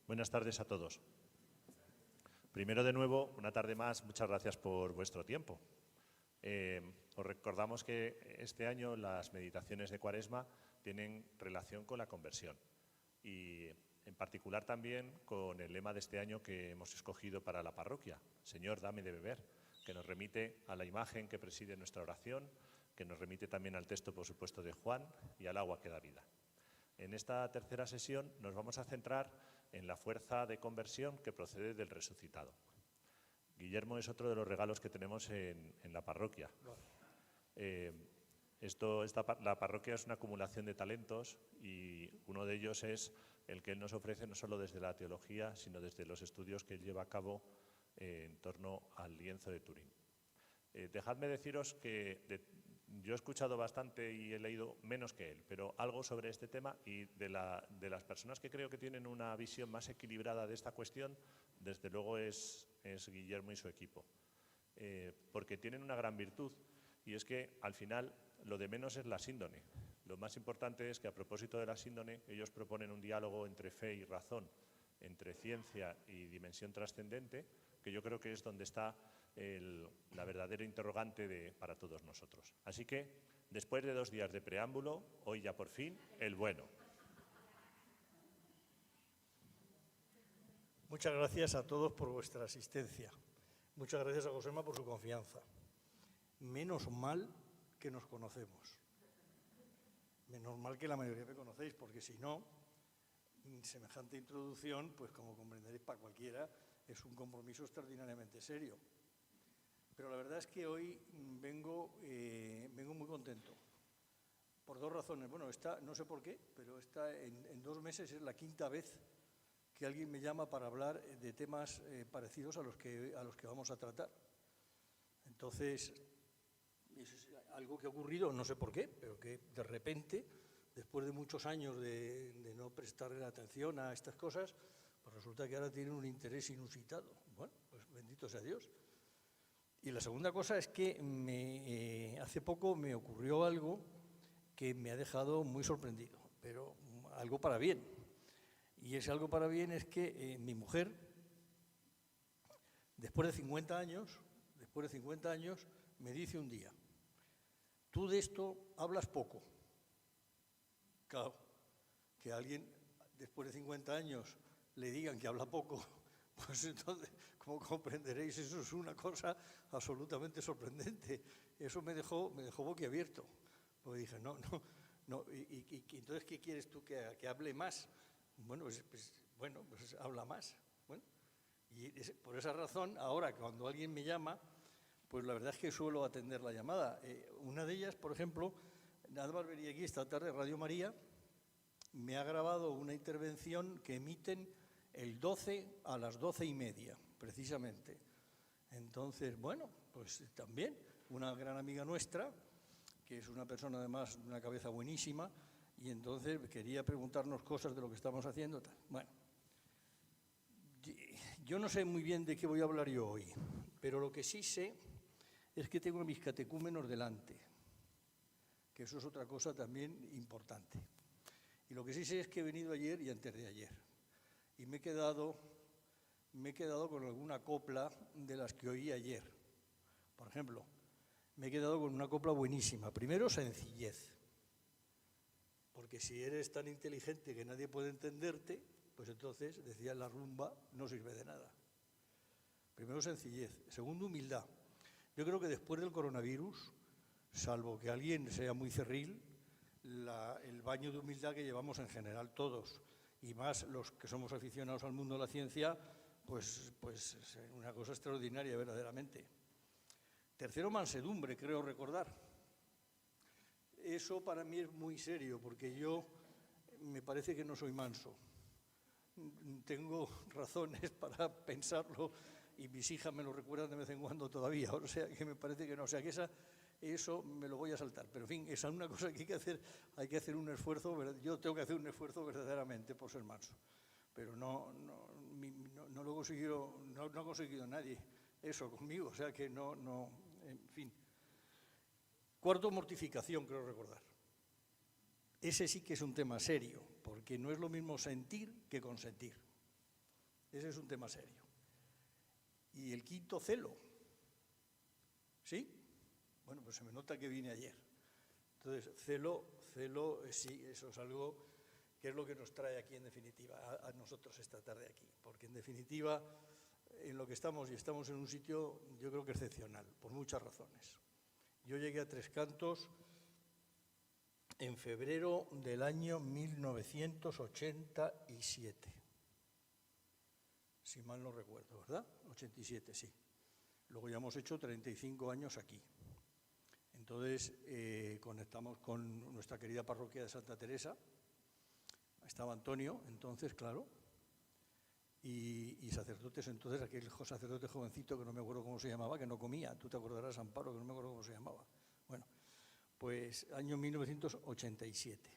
Buenas tardes a todos. Primero, de nuevo, una tarde más, muchas gracias por vuestro tiempo. Os recordamos que este año las meditaciones de Cuaresma tienen relación con la conversión y en particular también con el lema de este año que hemos escogido para la parroquia, Señor, dame de beber, que nos remite a la imagen que preside nuestra oración, que nos remite también al texto, por supuesto, de Juan y al agua que da vida. En esta tercera sesión nos vamos a centrar en la fuerza de conversión que procede del resucitado. Guillermo es otro de los regalos que tenemos en la parroquia. La parroquia es una acumulación de talentos y uno de ellos es el que él nos ofrece no solo desde la teología, sino desde los estudios que él lleva a cabo en torno al lienzo de Turín. Dejadme deciros que yo he escuchado bastante y he leído menos que él, pero algo sobre este tema, y de las personas que creo que tienen una visión más equilibrada de esta cuestión, desde luego es Guillermo y su equipo, porque tienen una gran virtud, y es que al final lo de menos es la síndone. Lo más importante es que, a propósito de la síndone, ellos proponen un diálogo entre fe y razón, entre ciencia y dimensión trascendente, que yo creo que es donde está la verdadera interrogante para todos nosotros. Así que, después de 2 días de preámbulo, hoy ya por fin, el bueno. Muchas gracias a todos por vuestra asistencia. Muchas gracias a Josema por su confianza. Menos mal que nos conocemos. Menos mal que la mayoría me conocéis, porque si no, semejante introducción, pues como comprenderéis, para cualquiera es un compromiso extraordinariamente serio. Pero la verdad es que hoy vengo muy contento, por 2 razones. Bueno, no sé por qué, pero en 2 meses es la 5ª vez que alguien me llama para hablar de temas parecidos a los que vamos a tratar. Entonces, es algo que ha ocurrido, no sé por qué, pero que de repente, después de muchos años de no prestarle atención a estas cosas, pues resulta que ahora tienen un interés inusitado. Bueno, pues bendito sea Dios. Y la segunda cosa es que hace poco me ocurrió algo que me ha dejado muy sorprendido, pero algo para bien. Y ese algo para bien es que mi mujer, después de 50 años, me dice un día: tú de esto hablas poco. Claro, que a alguien después de 50 años le digan que habla poco, pues entonces, como comprenderéis, eso es una cosa absolutamente sorprendente. Eso me dejó boquiabierto. Porque dije, no, y entonces, ¿qué quieres tú? ¿Que hable más? Bueno, pues habla más. Bueno, y por esa razón, ahora cuando alguien me llama, pues la verdad es que suelo atender la llamada. Una de ellas, por ejemplo, nada más venir aquí esta tarde, Radio María me ha grabado una intervención que emiten el 12 a las 12:30, precisamente. Entonces, bueno, pues también una gran amiga nuestra, que es una persona además de una cabeza buenísima, y entonces quería preguntarnos cosas de lo que estamos haciendo. Bueno, yo no sé muy bien de qué voy a hablar yo hoy, pero lo que sí sé es que tengo a mis catecúmenos delante, que eso es otra cosa también importante. Y lo que sí sé es que he venido ayer y antes de ayer, y me he quedado con alguna copla de las que oí ayer. Por ejemplo, me he quedado con una copla buenísima. Primero, sencillez. Porque si eres tan inteligente que nadie puede entenderte, pues entonces, decía la rumba, no sirve de nada. Primero, sencillez. Segundo, humildad. Yo creo que después del coronavirus, salvo que alguien sea muy cerril, el baño de humildad que llevamos en general todos, y más los que somos aficionados al mundo de la ciencia, pues es una cosa extraordinaria, verdaderamente. Tercero, mansedumbre, creo recordar. Eso para mí es muy serio, porque yo me parece que no soy manso. Tengo razones para pensarlo y mis hijas me lo recuerdan de vez en cuando todavía, o sea que me parece que no, o sea que eso me lo voy a saltar. Pero en fin, esa es una cosa que hay que hacer un esfuerzo, yo tengo que hacer un esfuerzo verdaderamente por ser manso, pero no lo ha conseguido nadie eso conmigo, o sea que no, en fin. Cuarto, mortificación, creo recordar. Ese sí que es un tema serio, porque no es lo mismo sentir que consentir. Ese es un tema serio. Y el quinto, celo. ¿Sí? Bueno, pues se me nota que vine ayer. Entonces, celo, sí, eso es algo que es lo que nos trae aquí, en definitiva, a nosotros esta tarde aquí. Porque, en definitiva, en lo que estamos, y estamos en un sitio, yo creo que excepcional, por muchas razones. Yo llegué a Tres Cantos en febrero del año 1987. Si mal no recuerdo, ¿verdad? 87, sí. Luego ya hemos hecho 35 años aquí. Entonces, conectamos con nuestra querida parroquia de Santa Teresa. Estaba Antonio, entonces, claro, y sacerdotes, entonces, aquel sacerdote jovencito que no me acuerdo cómo se llamaba, que no comía. Tú te acordarás, Amparo, que no me acuerdo cómo se llamaba. Bueno, pues año 1987.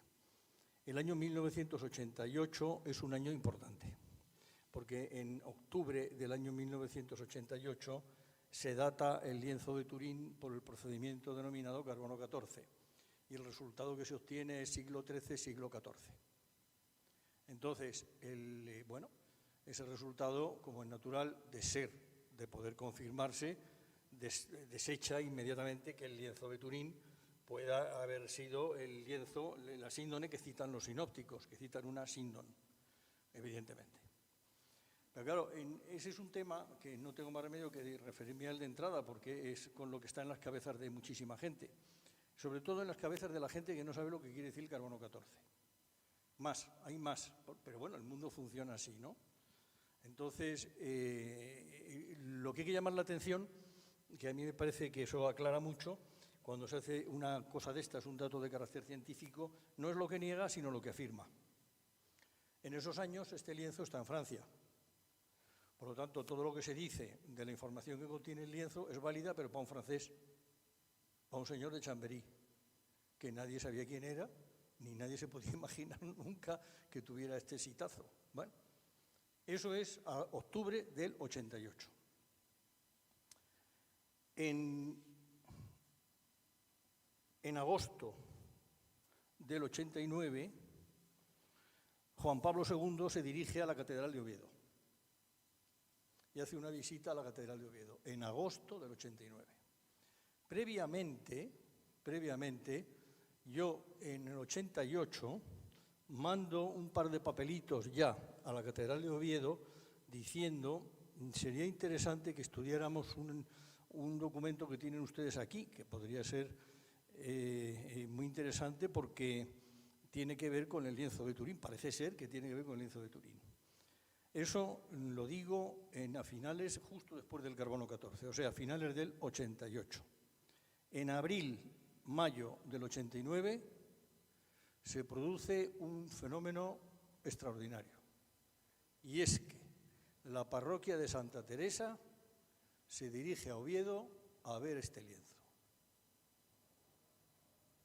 El año 1988 es un año importante, porque en octubre del año 1988 se data el lienzo de Turín por el procedimiento denominado carbono 14, y el resultado que se obtiene es siglo XIII, siglo XIV. Entonces, ese resultado, como es natural de poder confirmarse, desecha inmediatamente que el lienzo de Turín pueda haber sido el lienzo, la síndone que citan los sinópticos, que citan una síndon, evidentemente. Pero claro, ese es un tema que no tengo más remedio que referirme al de entrada, porque es con lo que está en las cabezas de muchísima gente, sobre todo en las cabezas de la gente que no sabe lo que quiere decir el carbono 14. Hay más, pero bueno, el mundo funciona así, ¿no? Entonces, lo que hay que llamar la atención, que a mí me parece que eso aclara mucho, cuando se hace una cosa de estas, un dato de carácter científico, no es lo que niega, sino lo que afirma. En esos años, este lienzo está en Francia. Por lo tanto, todo lo que se dice de la información que contiene el lienzo es válida, pero para un francés, para un señor de Chambéry, que nadie sabía quién era, ni nadie se podía imaginar nunca que tuviera este sitazo. Bueno, eso es a octubre del 88. En agosto del 89, Juan Pablo II se dirige a la Catedral de Oviedo y hace una visita a la Catedral de Oviedo, en agosto del 89. Previamente, yo en el 88 mando un par de papelitos ya a la Catedral de Oviedo diciendo, sería interesante que estudiáramos un documento que tienen ustedes aquí, que podría ser muy interesante porque tiene que ver con el lienzo de Turín, parece ser que tiene que ver con el lienzo de Turín. Eso lo digo a finales, justo después del carbono 14, o sea, a finales del 88. En abril, mayo del 89, se produce un fenómeno extraordinario. Y es que la parroquia de Santa Teresa se dirige a Oviedo a ver este lienzo.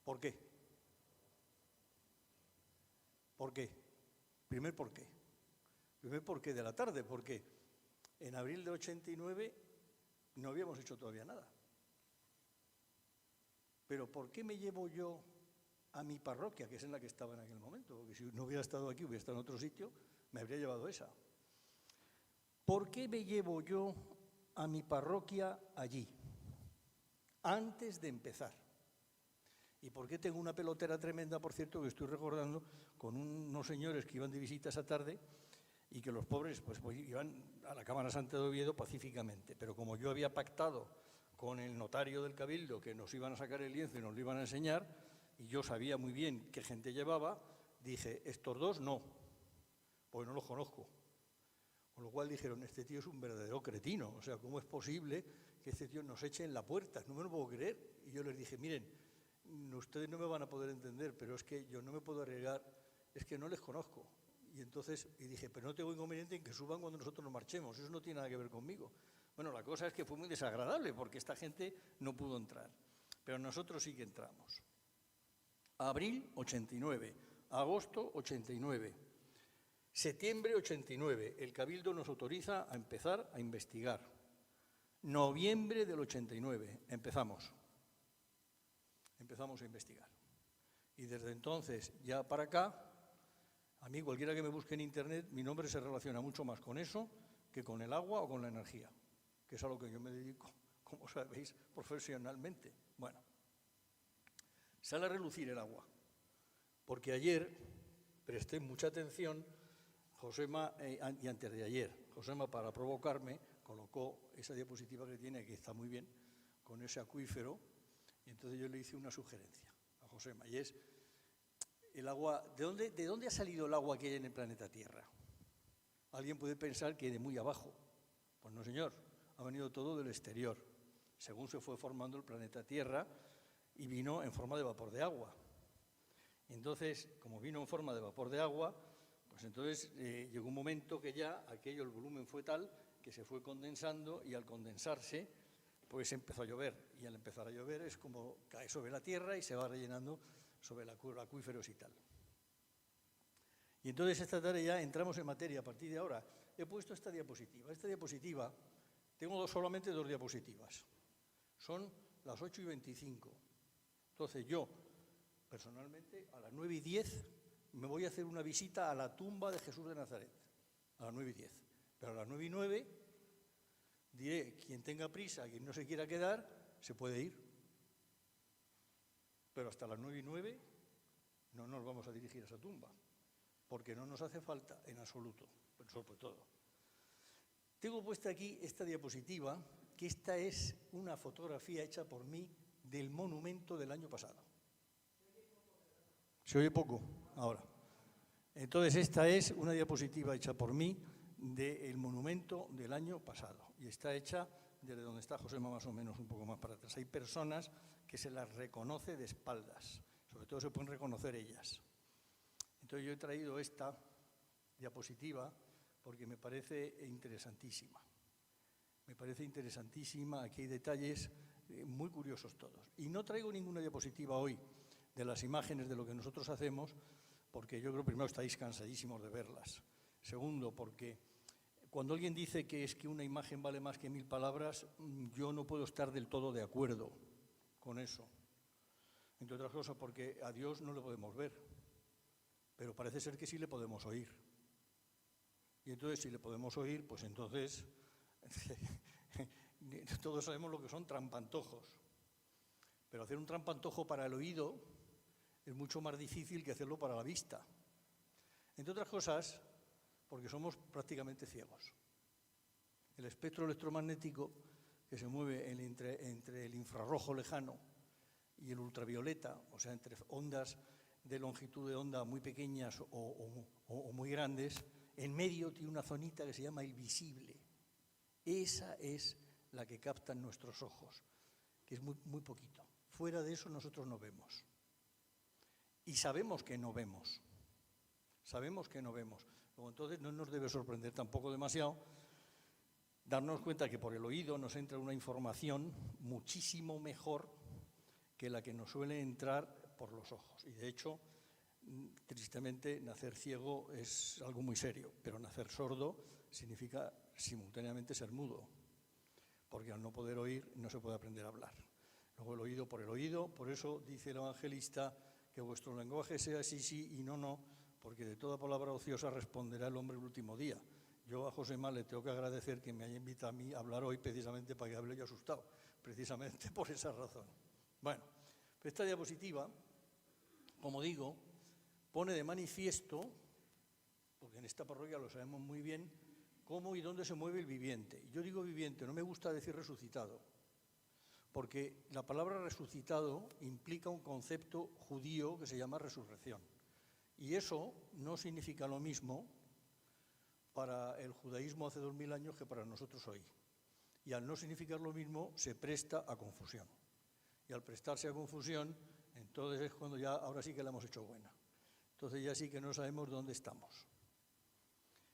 ¿Por qué? ¿Por qué? Primer porqué de la tarde, porque en abril de 89 no habíamos hecho todavía nada. Pero ¿por qué me llevo yo a mi parroquia, que es en la que estaba en aquel momento? Porque si no hubiera estado aquí, hubiera estado en otro sitio, me habría llevado esa. ¿Por qué me llevo yo a mi parroquia allí, antes de empezar? ¿Y por qué tengo una pelotera tremenda, por cierto, que estoy recordando, con unos señores que iban de visita esa tarde y que los pobres pues iban a la Cámara Santa de Oviedo pacíficamente? Pero como yo había pactado con el notario del Cabildo que nos iban a sacar el lienzo y nos lo iban a enseñar, y yo sabía muy bien qué gente llevaba, dije, estos dos no, porque no los conozco. Con lo cual dijeron, este tío es un verdadero cretino, o sea, ¿cómo es posible que este tío nos eche en la puerta? No me lo puedo creer. Y yo les dije, miren, ustedes no me van a poder entender, pero es que yo no me puedo arriesgar, es que no les conozco. Y entonces dije, pero no tengo inconveniente en que suban cuando nosotros nos marchemos, eso no tiene nada que ver conmigo. Bueno, la cosa es que fue muy desagradable porque esta gente no pudo entrar, pero nosotros sí que entramos. Abril 89, agosto 89, septiembre 89, el Cabildo nos autoriza a empezar a investigar. Noviembre del 89, empezamos a investigar. Y desde entonces ya para acá, A mí, cualquiera que me busque en Internet, mi nombre se relaciona mucho más con eso que con el agua o con la energía, que es a lo que yo me dedico, como sabéis, profesionalmente. Bueno, sale a relucir el agua, porque ayer presté mucha atención, Josema, y antes de ayer, Josema, para provocarme, colocó esa diapositiva que tiene, que está muy bien, con ese acuífero, y entonces yo le hice una sugerencia a Josema, y es el agua. ¿De dónde ha salido el agua que hay en el planeta Tierra? Alguien puede pensar que de muy abajo. Pues no, señor, ha venido todo del exterior, según se fue formando el planeta Tierra, y vino en forma de vapor de agua. Entonces, como vino en forma de vapor de agua, pues entonces llegó un momento que ya aquello, el volumen fue tal que se fue condensando, y al condensarse, pues empezó a llover. Y al empezar a llover es como cae sobre la tierra y se va rellenando sobre acuíferos y tal. Y entonces esta tarde ya entramos en materia a partir de ahora. He puesto esta diapositiva. Esta diapositiva, tengo solamente 2 diapositivas. Son las 8:25. Entonces yo, personalmente, a las 9:10 me voy a hacer una visita a la tumba de Jesús de Nazaret. A las 9:10. Pero a las 9:09 diré, quien tenga prisa, quien no se quiera quedar, se puede ir. Pero hasta las 9:09 no nos vamos a dirigir a esa tumba, porque no nos hace falta en absoluto, sobre todo. Tengo puesta aquí esta diapositiva, que esta es una fotografía hecha por mí del monumento del año pasado. ¿Se oye poco? Ahora. Entonces esta es una diapositiva hecha por mí del monumento del año pasado, y está hecha desde donde está Josema, más o menos un poco más para atrás. Hay personas que se las reconoce de espaldas, sobre todo se pueden reconocer ellas. Entonces yo he traído esta diapositiva porque me parece interesantísima. Me parece interesantísima, aquí hay detalles muy curiosos todos. Y no traigo ninguna diapositiva hoy de las imágenes de lo que nosotros hacemos, porque yo creo, primero, estáis cansadísimos de verlas. Segundo, porque cuando alguien dice que es que una imagen vale más que 1000 palabras, yo no puedo estar del todo de acuerdo con eso. Entre otras cosas porque a Dios no le podemos ver, pero parece ser que sí le podemos oír. Y entonces, si le podemos oír, pues entonces todos sabemos lo que son trampantojos. Pero hacer un trampantojo para el oído es mucho más difícil que hacerlo para la vista. Entre otras cosas, porque somos prácticamente ciegos. El espectro electromagnético que se mueve entre el infrarrojo lejano y el ultravioleta, o sea, entre ondas de longitud de onda muy pequeñas o muy grandes, en medio tiene una zonita que se llama el visible. Esa es la que captan nuestros ojos, que es muy poquito. Fuera de eso nosotros no vemos. Y sabemos que no vemos. Sabemos que no vemos. Luego, entonces no nos debe sorprender tampoco demasiado darnos cuenta que por el oído nos entra una información muchísimo mejor que la que nos suele entrar por los ojos. Y de hecho, tristemente, nacer ciego es algo muy serio, pero nacer sordo significa simultáneamente ser mudo, porque al no poder oír no se puede aprender a hablar. Luego el oído, por eso dice el evangelista que vuestro lenguaje sea sí, sí y no, no, porque de toda palabra ociosa responderá el hombre el último día. Yo a Josema le tengo que agradecer que me haya invitado a mí a hablar hoy precisamente para que hable yo asustado, precisamente por esa razón. Bueno, esta diapositiva, como digo, pone de manifiesto, porque en esta parroquia lo sabemos muy bien, cómo y dónde se mueve el viviente. Yo digo viviente, no me gusta decir resucitado, porque la palabra resucitado implica un concepto judío que se llama resurrección. Y eso no significa lo mismo para el judaísmo hace 2000 años que para nosotros hoy. Y al no significar lo mismo, se presta a confusión. Y al prestarse a confusión, entonces es cuando ya, ahora sí que la hemos hecho buena. Entonces ya sí que no sabemos dónde estamos.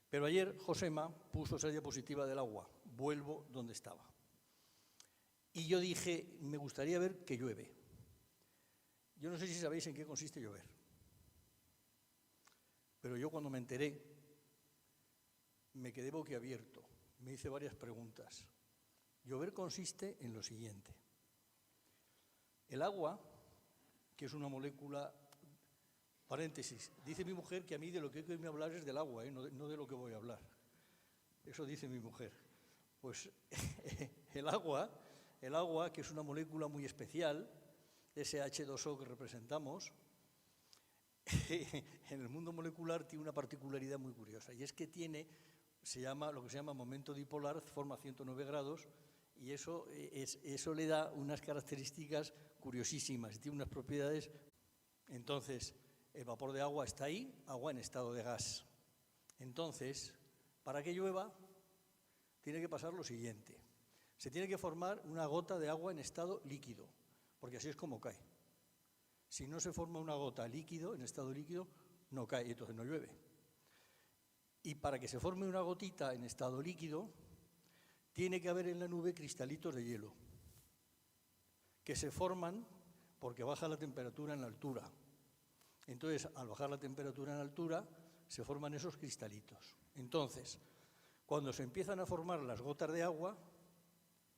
Pero ayer Josema puso esa diapositiva del agua, vuelvo donde estaba. Y yo dije, me gustaría ver que llueve. Yo no sé si sabéis en qué consiste llover. Pero yo cuando me enteré, me quedé boquiabierto, me hice varias preguntas. Llover consiste en lo siguiente. El agua, que es una molécula Paréntesis. Dice mi mujer que a mí de lo que hay que oírme hablar es del agua, no de lo que voy a hablar. Eso dice mi mujer. Pues el agua, que es una molécula muy especial, ese H2O que representamos, en el mundo molecular tiene una particularidad muy curiosa, y es que tiene lo que se llama momento dipolar, forma 109 grados, y eso le da unas características curiosísimas, y tiene unas propiedades. Entonces, el vapor de agua está ahí, agua en estado de gas. Entonces, para que llueva, tiene que pasar lo siguiente. Se tiene que formar una gota de agua en estado líquido, porque así es como cae. Si no se forma una gota líquido, en estado líquido, no cae, entonces no llueve. Y para que se forme una gotita en estado líquido, tiene que haber en la nube cristalitos de hielo, que se forman porque baja la temperatura en la altura. Entonces, al bajar la temperatura en altura, se forman esos cristalitos. Entonces, cuando se empiezan a formar las gotas de agua,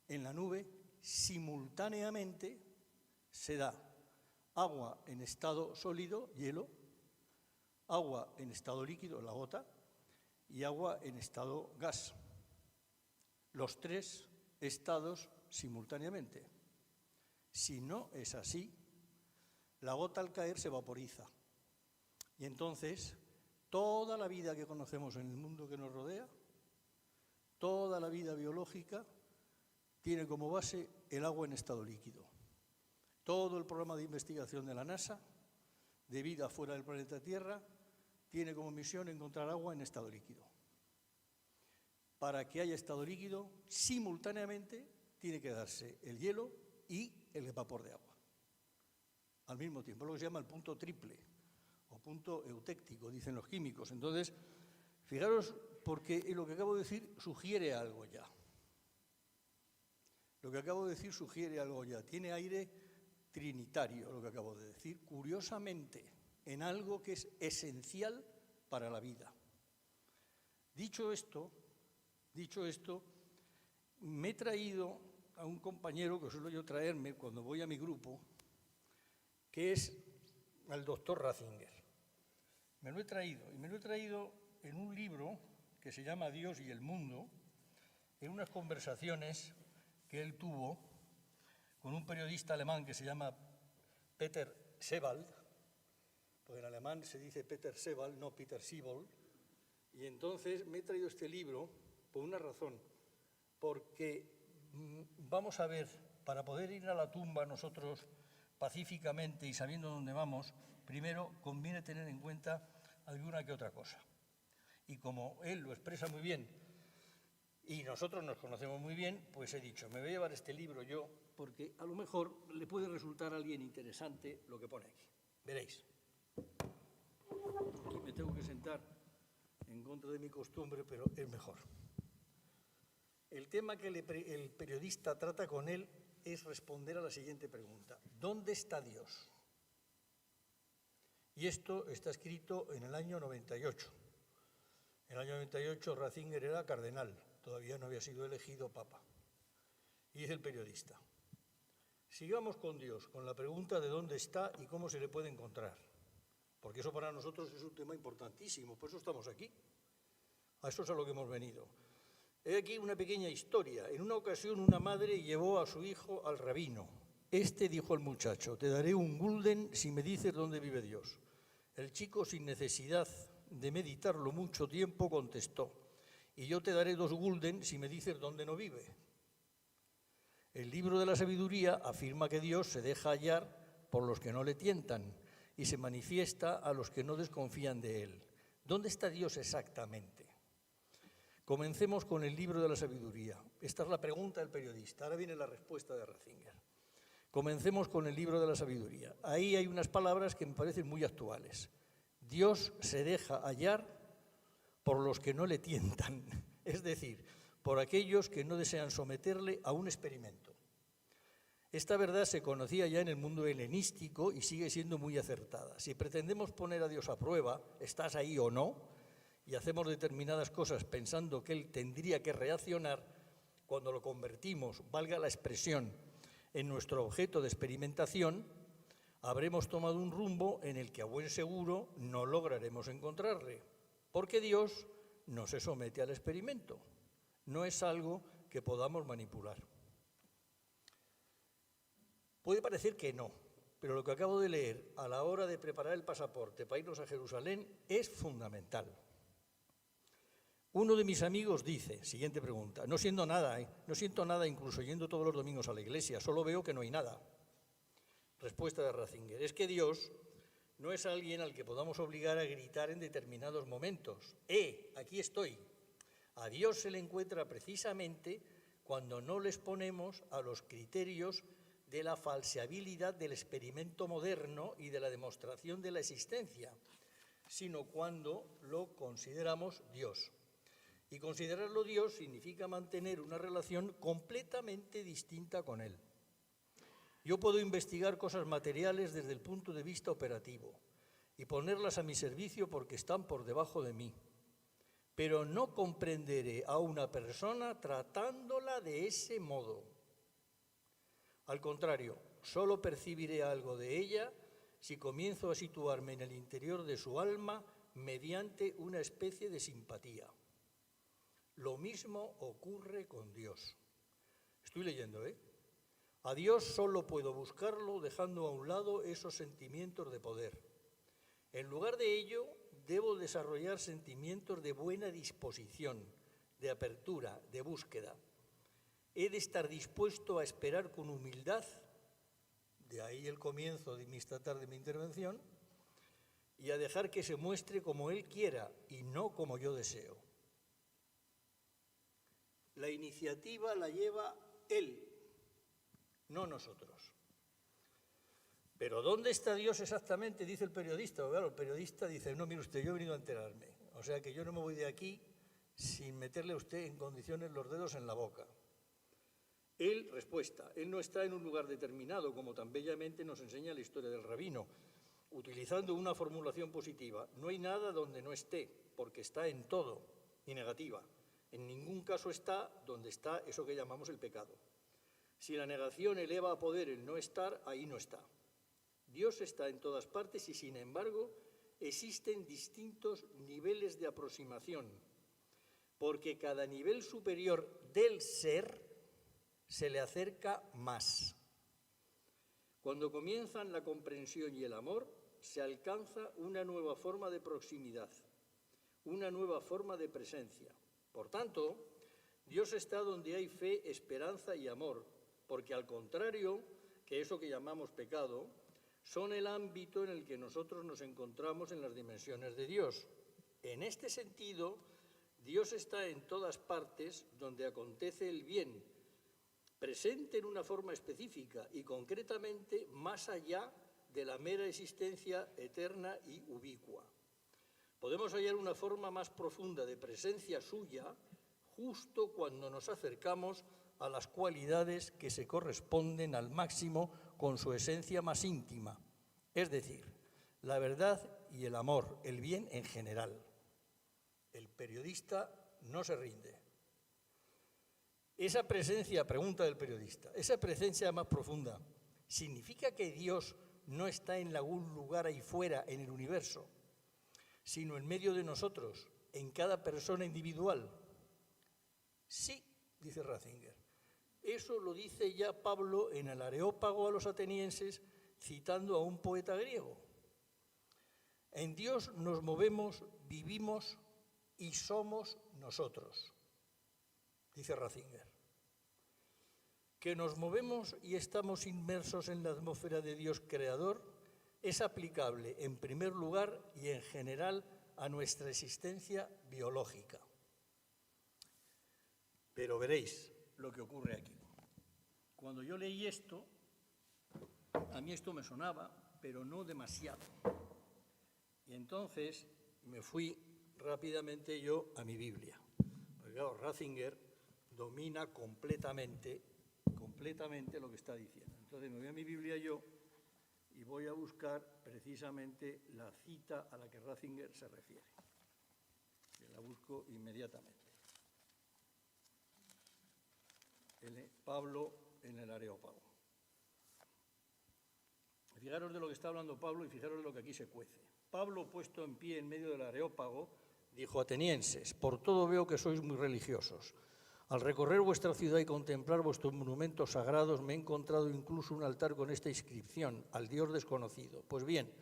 en la nube, simultáneamente se da agua en estado sólido, hielo, agua en estado líquido, la gota, y agua en estado gas. Los tres estados simultáneamente. Si no es así, la gota al caer se vaporiza. Y entonces, toda la vida que conocemos en el mundo que nos rodea, toda la vida biológica, tiene como base el agua en estado líquido. Todo el programa de investigación de la NASA, de vida fuera del planeta Tierra, tiene como misión encontrar agua en estado líquido. Para que haya estado líquido, simultáneamente tiene que darse el hielo y el vapor de agua. Al mismo tiempo, lo que se llama el punto triple o punto eutéctico, dicen los químicos. Entonces, fijaros, porque lo que acabo de decir sugiere algo ya. Lo que acabo de decir sugiere algo ya. Tiene aire trinitario lo que acabo de decir, curiosamente, en algo que es esencial para la vida. Dicho esto, me he traído a un compañero que suelo yo traerme cuando voy a mi grupo, que es al doctor Ratzinger. Me lo he traído en un libro que se llama Dios y el mundo, en unas conversaciones que él tuvo con un periodista alemán que se llama Peter Sebald, porque en alemán se dice Peter Sebald, no Peter Siebold, y entonces me he traído este libro por una razón, porque vamos a ver, para poder ir a la tumba nosotros pacíficamente y sabiendo dónde vamos, primero conviene tener en cuenta alguna que otra cosa. Y como él lo expresa muy bien y nosotros nos conocemos muy bien, pues he dicho, me voy a llevar este libro yo, porque a lo mejor le puede resultar a alguien interesante lo que pone aquí. Veréis. Aquí me tengo que sentar en contra de mi costumbre, pero es mejor. El tema que el periodista trata con él es responder a la siguiente pregunta. ¿Dónde está Dios? Y esto está escrito en el año 98. En el año 98 Ratzinger era cardenal, todavía no había sido elegido papa. Y dice el periodista, sigamos con Dios, con la pregunta de dónde está y cómo se le puede encontrar. Porque eso para nosotros es un tema importantísimo, por eso estamos aquí. A eso es a lo que hemos venido. He aquí una pequeña historia. En una ocasión una madre llevó a su hijo al rabino. Este dijo al muchacho, te daré un gulden si me dices dónde vive Dios. El chico, sin necesidad de meditarlo mucho tiempo, contestó, y yo te daré 2 gulden si me dices dónde no vive. El libro de la sabiduría afirma que Dios se deja hallar por los que no le tientan y se manifiesta a los que no desconfían de él. ¿Dónde está Dios exactamente? Comencemos con el libro de la sabiduría. Esta es la pregunta del periodista. Ahora viene la respuesta de Ratzinger. Comencemos con el libro de la sabiduría. Ahí hay unas palabras que me parecen muy actuales. Dios se deja hallar por los que no le tientan, es decir, por aquellos que no desean someterle a un experimento. Esta verdad se conocía ya en el mundo helenístico y sigue siendo muy acertada. Si pretendemos poner a Dios a prueba, ¿estás ahí o no?, y hacemos determinadas cosas pensando que Él tendría que reaccionar, cuando lo convertimos, valga la expresión, en nuestro objeto de experimentación, habremos tomado un rumbo en el que a buen seguro no lograremos encontrarle, porque Dios no se somete al experimento, no es algo que podamos manipular. Puede parecer que no, pero lo que acabo de leer a la hora de preparar el pasaporte para irnos a Jerusalén es fundamental. Uno de mis amigos dice, siguiente pregunta, no siento nada incluso yendo todos los domingos a la iglesia, solo veo que no hay nada. Respuesta de Ratzinger, es que Dios no es alguien al que podamos obligar a gritar en determinados momentos. Aquí estoy. A Dios se le encuentra precisamente cuando no les ponemos a los criterios de la falseabilidad del experimento moderno y de la demostración de la existencia, sino cuando lo consideramos Dios. Y considerarlo Dios significa mantener una relación completamente distinta con Él. Yo puedo investigar cosas materiales desde el punto de vista operativo y ponerlas a mi servicio porque están por debajo de mí, pero no comprenderé a una persona tratándola de ese modo. Al contrario, solo percibiré algo de ella si comienzo a situarme en el interior de su alma mediante una especie de simpatía. Lo mismo ocurre con Dios. Estoy leyendo, A Dios solo puedo buscarlo dejando a un lado esos sentimientos de poder. En lugar de ello, debo desarrollar sentimientos de buena disposición, de apertura, de búsqueda. He de estar dispuesto a esperar con humildad, de ahí el comienzo de esta tarde mi intervención, y a dejar que se muestre como Él quiera y no como yo deseo. La iniciativa la lleva Él, no nosotros. Pero ¿dónde está Dios exactamente? Dice el periodista. Claro, el periodista dice, no, mire usted, yo he venido a enterarme. O sea que yo no me voy de aquí sin meterle a usted en condiciones los dedos en la boca. Respuesta, Él no está en un lugar determinado, como tan bellamente nos enseña la historia del rabino, utilizando una formulación positiva. No hay nada donde no esté, porque está en todo, y negativa. En ningún caso está donde está eso que llamamos el pecado. Si la negación eleva a poder el no estar, ahí no está. Dios está en todas partes y, sin embargo, existen distintos niveles de aproximación, porque cada nivel superior del ser se le acerca más. Cuando comienzan la comprensión y el amor, se alcanza una nueva forma de proximidad, una nueva forma de presencia. Por tanto, Dios está donde hay fe, esperanza y amor, porque al contrario que eso que llamamos pecado, son el ámbito en el que nosotros nos encontramos en las dimensiones de Dios. En este sentido, Dios está en todas partes donde acontece el bien, presente en una forma específica y concretamente más allá de la mera existencia eterna y ubicua. Podemos hallar una forma más profunda de presencia suya justo cuando nos acercamos a las cualidades que se corresponden al máximo con su esencia más íntima, es decir, la verdad y el amor, el bien en general. El periodista no se rinde. Esa presencia, pregunta del periodista, esa presencia más profunda, ¿significa que Dios no está en algún lugar ahí fuera en el universo, sino en medio de nosotros, en cada persona individual? Sí, dice Ratzinger. Eso lo dice ya Pablo en el Areópago a los atenienses, citando a un poeta griego. En Dios nos movemos, vivimos y somos nosotros, dice Ratzinger. Que nos movemos y estamos inmersos en la atmósfera de Dios creador es aplicable en primer lugar y en general a nuestra existencia biológica. Pero veréis lo que ocurre aquí. Cuando yo leí esto, a mí esto me sonaba, pero no demasiado. Y entonces me fui rápidamente yo a mi Biblia. Porque claro, Ratzinger domina completamente lo que está diciendo. Entonces me voy a mi Biblia yo y voy a buscar precisamente la cita a la que Ratzinger se refiere. Que la busco inmediatamente. Pablo en el Areópago. fijaros de lo que está hablando Pablo y fijaros de lo que aquí se cuece. Pablo, puesto en pie en medio del Areópago, dijo: atenienses, por todo veo que sois muy religiosos. Al recorrer vuestra ciudad y contemplar vuestros monumentos sagrados, me he encontrado incluso un altar con esta inscripción: al Dios desconocido. Pues bien,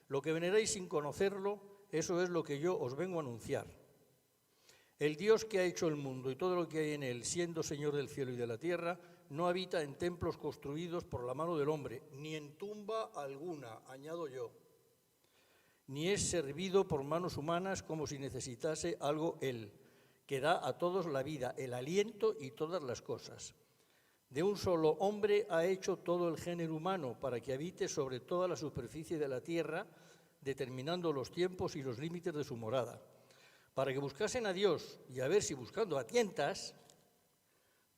lo que veneráis sin conocerlo, eso es lo que yo os vengo a anunciar. El Dios que ha hecho el mundo y todo lo que hay en él, siendo Señor del cielo y de la tierra, no habita en templos construidos por la mano del hombre, ni en tumba alguna, añado yo, ni es servido por manos humanas como si necesitase algo él, que da a todos la vida, el aliento y todas las cosas. De un solo hombre ha hecho todo el género humano para que habite sobre toda la superficie de la tierra, determinando los tiempos y los límites de su morada, para que buscasen a Dios y a ver si buscando a tientas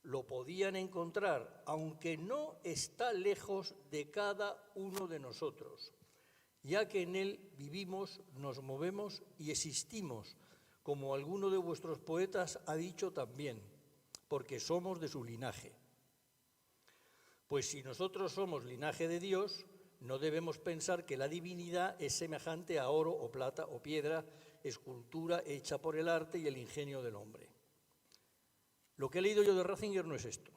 lo podían encontrar, aunque no está lejos de cada uno de nosotros, ya que en él vivimos, nos movemos y existimos, como alguno de vuestros poetas ha dicho también, porque somos de su linaje. Pues si nosotros somos linaje de Dios, no debemos pensar que la divinidad es semejante a oro o plata o piedra, escultura hecha por el arte y el ingenio del hombre. Lo que he leído yo de Ratzinger no es esto.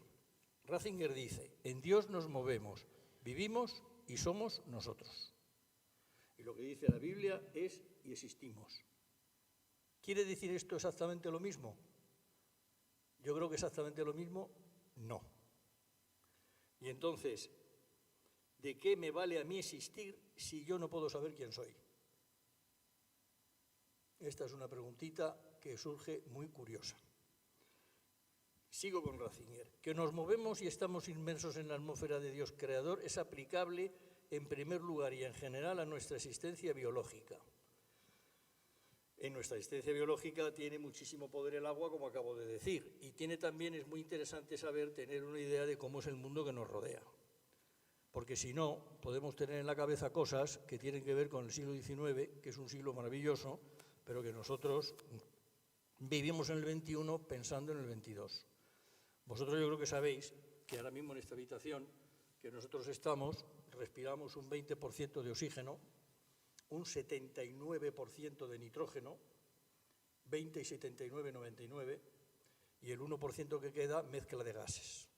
Ratzinger dice: en Dios nos movemos, vivimos y somos nosotros. Y lo que dice la Biblia es: y existimos. ¿Quiere decir esto exactamente lo mismo? Yo creo que exactamente lo mismo, no. Y entonces, ¿de qué me vale a mí existir si yo no puedo saber quién soy? Esta es una preguntita que surge muy curiosa. Sigo con Ratzinger. Que nos movemos y estamos inmersos en la atmósfera de Dios creador es aplicable en primer lugar y en general a nuestra existencia biológica. En nuestra existencia biológica tiene muchísimo poder el agua, como acabo de decir, y tiene también, es muy interesante saber, tener una idea de cómo es el mundo que nos rodea. Porque si no, podemos tener en la cabeza cosas que tienen que ver con el siglo XIX, que es un siglo maravilloso, pero que nosotros vivimos en el XXI pensando en el XXII. Vosotros yo creo que sabéis que ahora mismo en esta habitación que nosotros estamos, respiramos un 20% de oxígeno, un 79% de nitrógeno, 20 y 79, 99, y el 1% que queda mezcla de gases.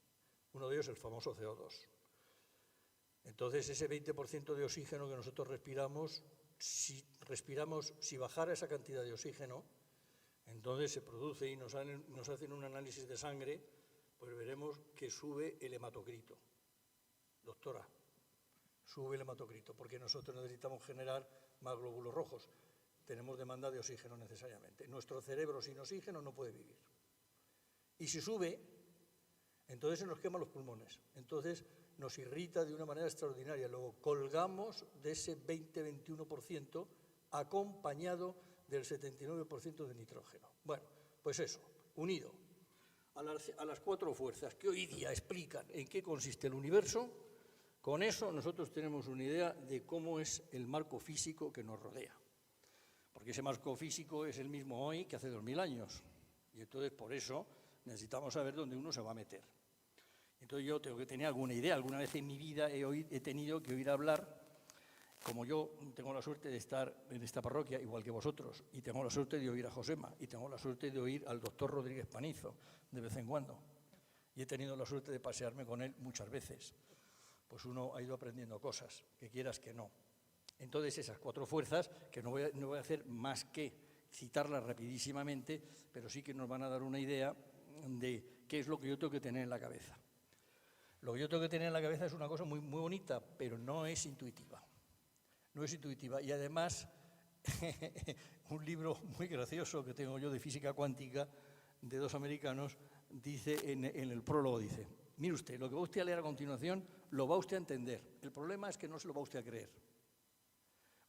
Uno de ellos el famoso CO2. Entonces, ese 20% de oxígeno que nosotros respiramos, si bajara esa cantidad de oxígeno, entonces se produce y nos hacen un análisis de sangre, pues veremos que sube el hematocrito. Doctora, sube el hematocrito, porque nosotros necesitamos generar más glóbulos rojos. Tenemos demanda de oxígeno necesariamente. Nuestro cerebro sin oxígeno no puede vivir. Y si sube, entonces se nos queman los pulmones. Entonces nos irrita de una manera extraordinaria. Luego colgamos de ese 20-21% acompañado del 79% de nitrógeno. Bueno, pues eso, unido a las cuatro fuerzas que hoy día explican en qué consiste el universo. Con eso nosotros tenemos una idea de cómo es el marco físico que nos rodea. Porque ese marco físico es el mismo hoy que hace 2000 años. Y entonces por eso necesitamos saber dónde uno se va a meter. Entonces yo tengo que tener alguna idea. Alguna vez en mi vida he tenido que oír hablar, como yo tengo la suerte de estar en esta parroquia, igual que vosotros, y tengo la suerte de oír a Josema, y tengo la suerte de oír al doctor Rodríguez Panizo de vez en cuando. Y he tenido la suerte de pasearme con él muchas veces. Pues uno ha ido aprendiendo cosas, que quieras que no. Entonces esas cuatro fuerzas, que no voy a hacer más que citarlas rapidísimamente, pero sí que nos van a dar una idea de qué es lo que yo tengo que tener en la cabeza. Lo que yo tengo que tener en la cabeza es una cosa muy, muy bonita, pero no es intuitiva. No es intuitiva. Y además, un libro muy gracioso que tengo yo de física cuántica, de dos americanos, dice en el prólogo, dice: mire usted, lo que va usted a leer a continuación lo va usted a entender. El problema es que no se lo va usted a creer,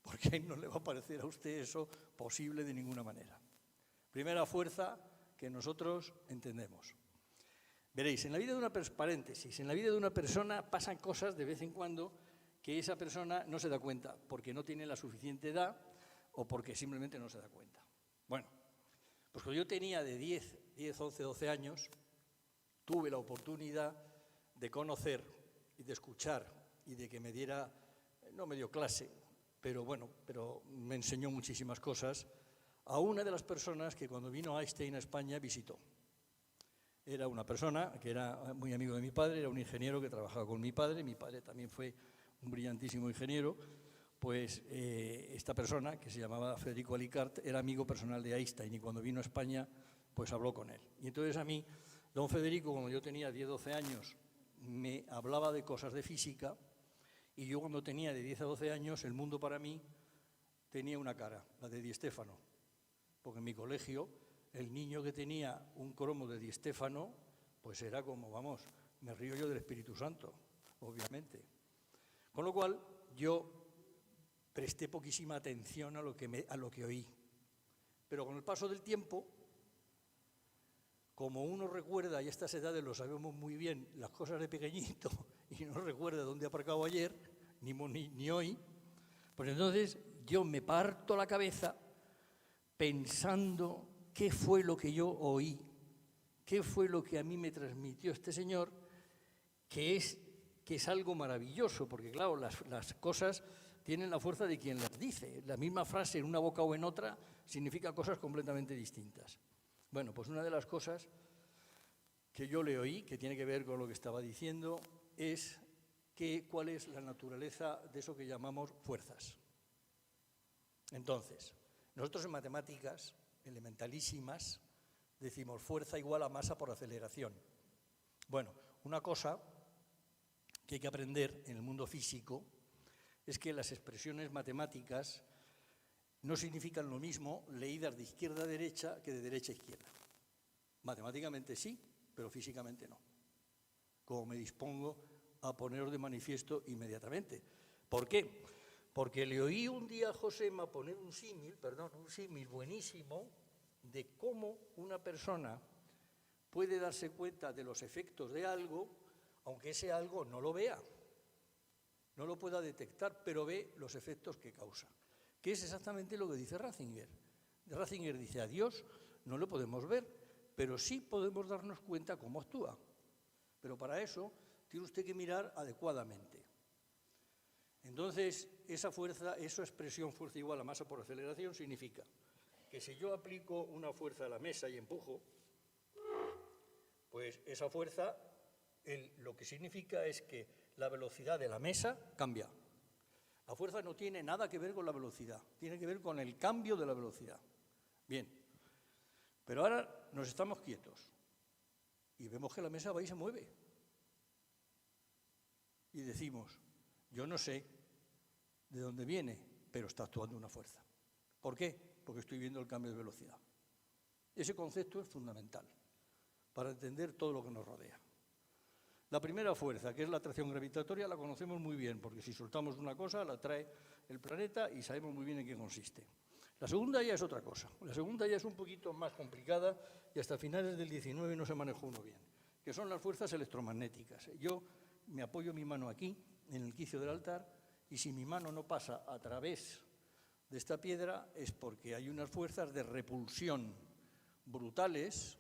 porque no le va a parecer a usted eso posible de ninguna manera. Primera fuerza que nosotros entendemos. Veréis, en la vida de una persona pasan cosas de vez en cuando que esa persona no se da cuenta, porque no tiene la suficiente edad o porque simplemente no se da cuenta. Bueno, pues cuando yo tenía de 10, 11, 12 años, tuve la oportunidad de conocer y de escuchar y de que me diera no me dio clase, pero bueno, pero me enseñó muchísimas cosas, a una de las personas que cuando vino Einstein a España visitó. Era una persona que era muy amigo de mi padre, era un ingeniero que trabajaba con mi padre también fue un brillantísimo ingeniero. Pues esta persona, que se llamaba Federico Alicart, era amigo personal de Einstein y cuando vino a España, pues habló con él. Y entonces a mí, don Federico, cuando yo tenía 10, 12 años, me hablaba de cosas de física y yo cuando tenía de 10 a 12 años, el mundo para mí tenía una cara, la de Di Stéfano, porque en mi colegio el niño que tenía un cromo de Di Stéfano, pues era como, vamos, me río yo del Espíritu Santo, obviamente. Con lo cual, yo presté poquísima atención a lo que oí. Pero con el paso del tiempo, como uno recuerda, y a estas edades lo sabemos muy bien, las cosas de pequeñito, y no recuerda dónde ha aparcado ayer, ni hoy, pues entonces yo me parto la cabeza pensando qué fue lo que yo oí, qué fue lo que a mí me transmitió este señor, que es algo maravilloso, porque claro, las cosas tienen la fuerza de quien las dice. La misma frase en una boca o en otra significa cosas completamente distintas. Bueno, pues una de las cosas que yo le oí, que tiene que ver con lo que estaba diciendo, es cuál es la naturaleza de eso que llamamos fuerzas. Entonces, nosotros en matemáticas elementalísimas decimos fuerza igual a masa por aceleración. Bueno, una cosa que hay que aprender en el mundo físico es que las expresiones matemáticas no significan lo mismo leídas de izquierda a derecha que de derecha a izquierda. Matemáticamente sí, pero físicamente no. Como me dispongo a poneros de manifiesto inmediatamente. ¿Por qué? Porque le oí un día a Josema poner un símil buenísimo, de cómo una persona puede darse cuenta de los efectos de algo, aunque ese algo no lo vea. No lo pueda detectar, pero ve los efectos que causa, que es exactamente lo que dice Ratzinger. Ratzinger dice, a Dios no lo podemos ver, pero sí podemos darnos cuenta cómo actúa. Pero para eso tiene usted que mirar adecuadamente. Entonces, esa expresión fuerza igual a masa por aceleración significa que si yo aplico una fuerza a la mesa y empujo, pues esa fuerza lo que significa es que la velocidad de la mesa cambia. La fuerza no tiene nada que ver con la velocidad, tiene que ver con el cambio de la velocidad. Bien, pero ahora nos estamos quietos y vemos que la mesa va y se mueve. Y decimos, yo no sé de dónde viene, pero está actuando una fuerza. ¿Por qué? Porque estoy viendo el cambio de velocidad. Ese concepto es fundamental para entender todo lo que nos rodea. La primera fuerza, que es la atracción gravitatoria, la conocemos muy bien, porque si soltamos una cosa, la atrae el planeta y sabemos muy bien en qué consiste. La segunda ya es otra cosa. La segunda ya es un poquito más complicada y hasta finales del 19 no se manejó uno bien, que son las fuerzas electromagnéticas. Yo me apoyo mi mano aquí, en el quicio del altar, y si mi mano no pasa a través de esta piedra es porque hay unas fuerzas de repulsión brutales,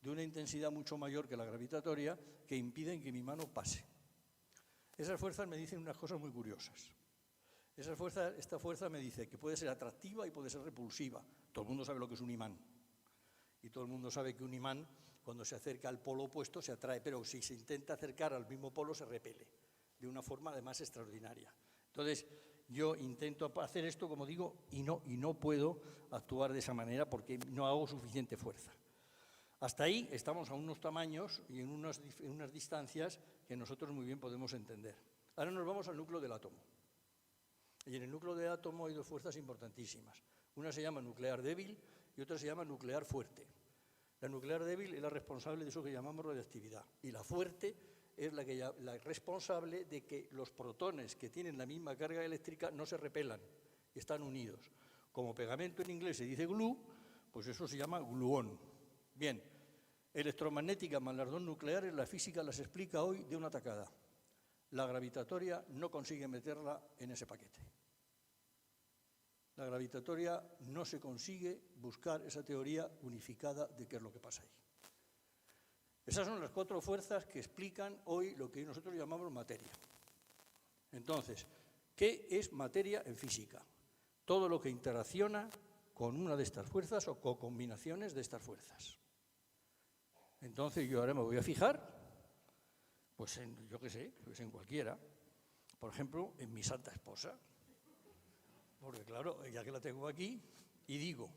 de una intensidad mucho mayor que la gravitatoria, que impiden que mi mano pase. Esas fuerzas me dicen unas cosas muy curiosas. Esta fuerza me dice que puede ser atractiva y puede ser repulsiva. Todo el mundo sabe lo que es un imán. Y todo el mundo sabe que un imán, cuando se acerca al polo opuesto, se atrae, pero si se intenta acercar al mismo polo, se repele, de una forma además extraordinaria. Entonces, yo intento hacer esto, como digo, y no puedo actuar de esa manera porque no hago suficiente fuerza. Hasta ahí estamos a unos tamaños y en unas distancias que nosotros muy bien podemos entender. Ahora nos vamos al núcleo del átomo. Y en el núcleo del átomo hay dos fuerzas importantísimas. Una se llama nuclear débil y otra se llama nuclear fuerte. La nuclear débil es la responsable de eso que llamamos radiactividad. Y la fuerte es la responsable de que los protones que tienen la misma carga eléctrica no se repelan y están unidos. Como pegamento en inglés se dice glue, pues eso se llama gluón. Bien, electromagnética más las dos nucleares, la física las explica hoy de una tacada. La gravitatoria no consigue meterla en ese paquete. La gravitatoria no se consigue buscar esa teoría unificada de qué es lo que pasa ahí. Esas son las cuatro fuerzas que explican hoy lo que nosotros llamamos materia. Entonces, ¿Qué es materia en física? Todo lo que interacciona con una de estas fuerzas o con combinaciones de estas fuerzas. Entonces yo ahora me voy a fijar, pues en, yo qué sé, pues en cualquiera. Por ejemplo, en mi santa esposa. Porque claro, ya que la tengo aquí, y digo,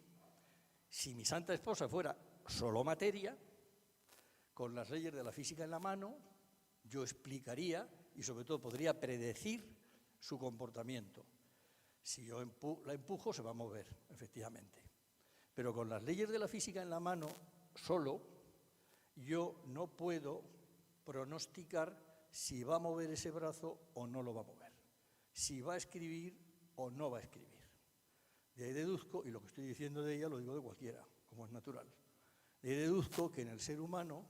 si mi santa esposa fuera solo materia, con las leyes de la física en la mano, yo explicaría y sobre todo podría predecir su comportamiento. Si yo la empujo, se va a mover, efectivamente. Pero con las leyes de la física en la mano, solo, yo no puedo pronosticar si va a mover ese brazo o no lo va a mover, si va a escribir o no va a escribir. De ahí deduzco, y lo que estoy diciendo de ella lo digo de cualquiera, como es natural, de ahí deduzco que en el ser humano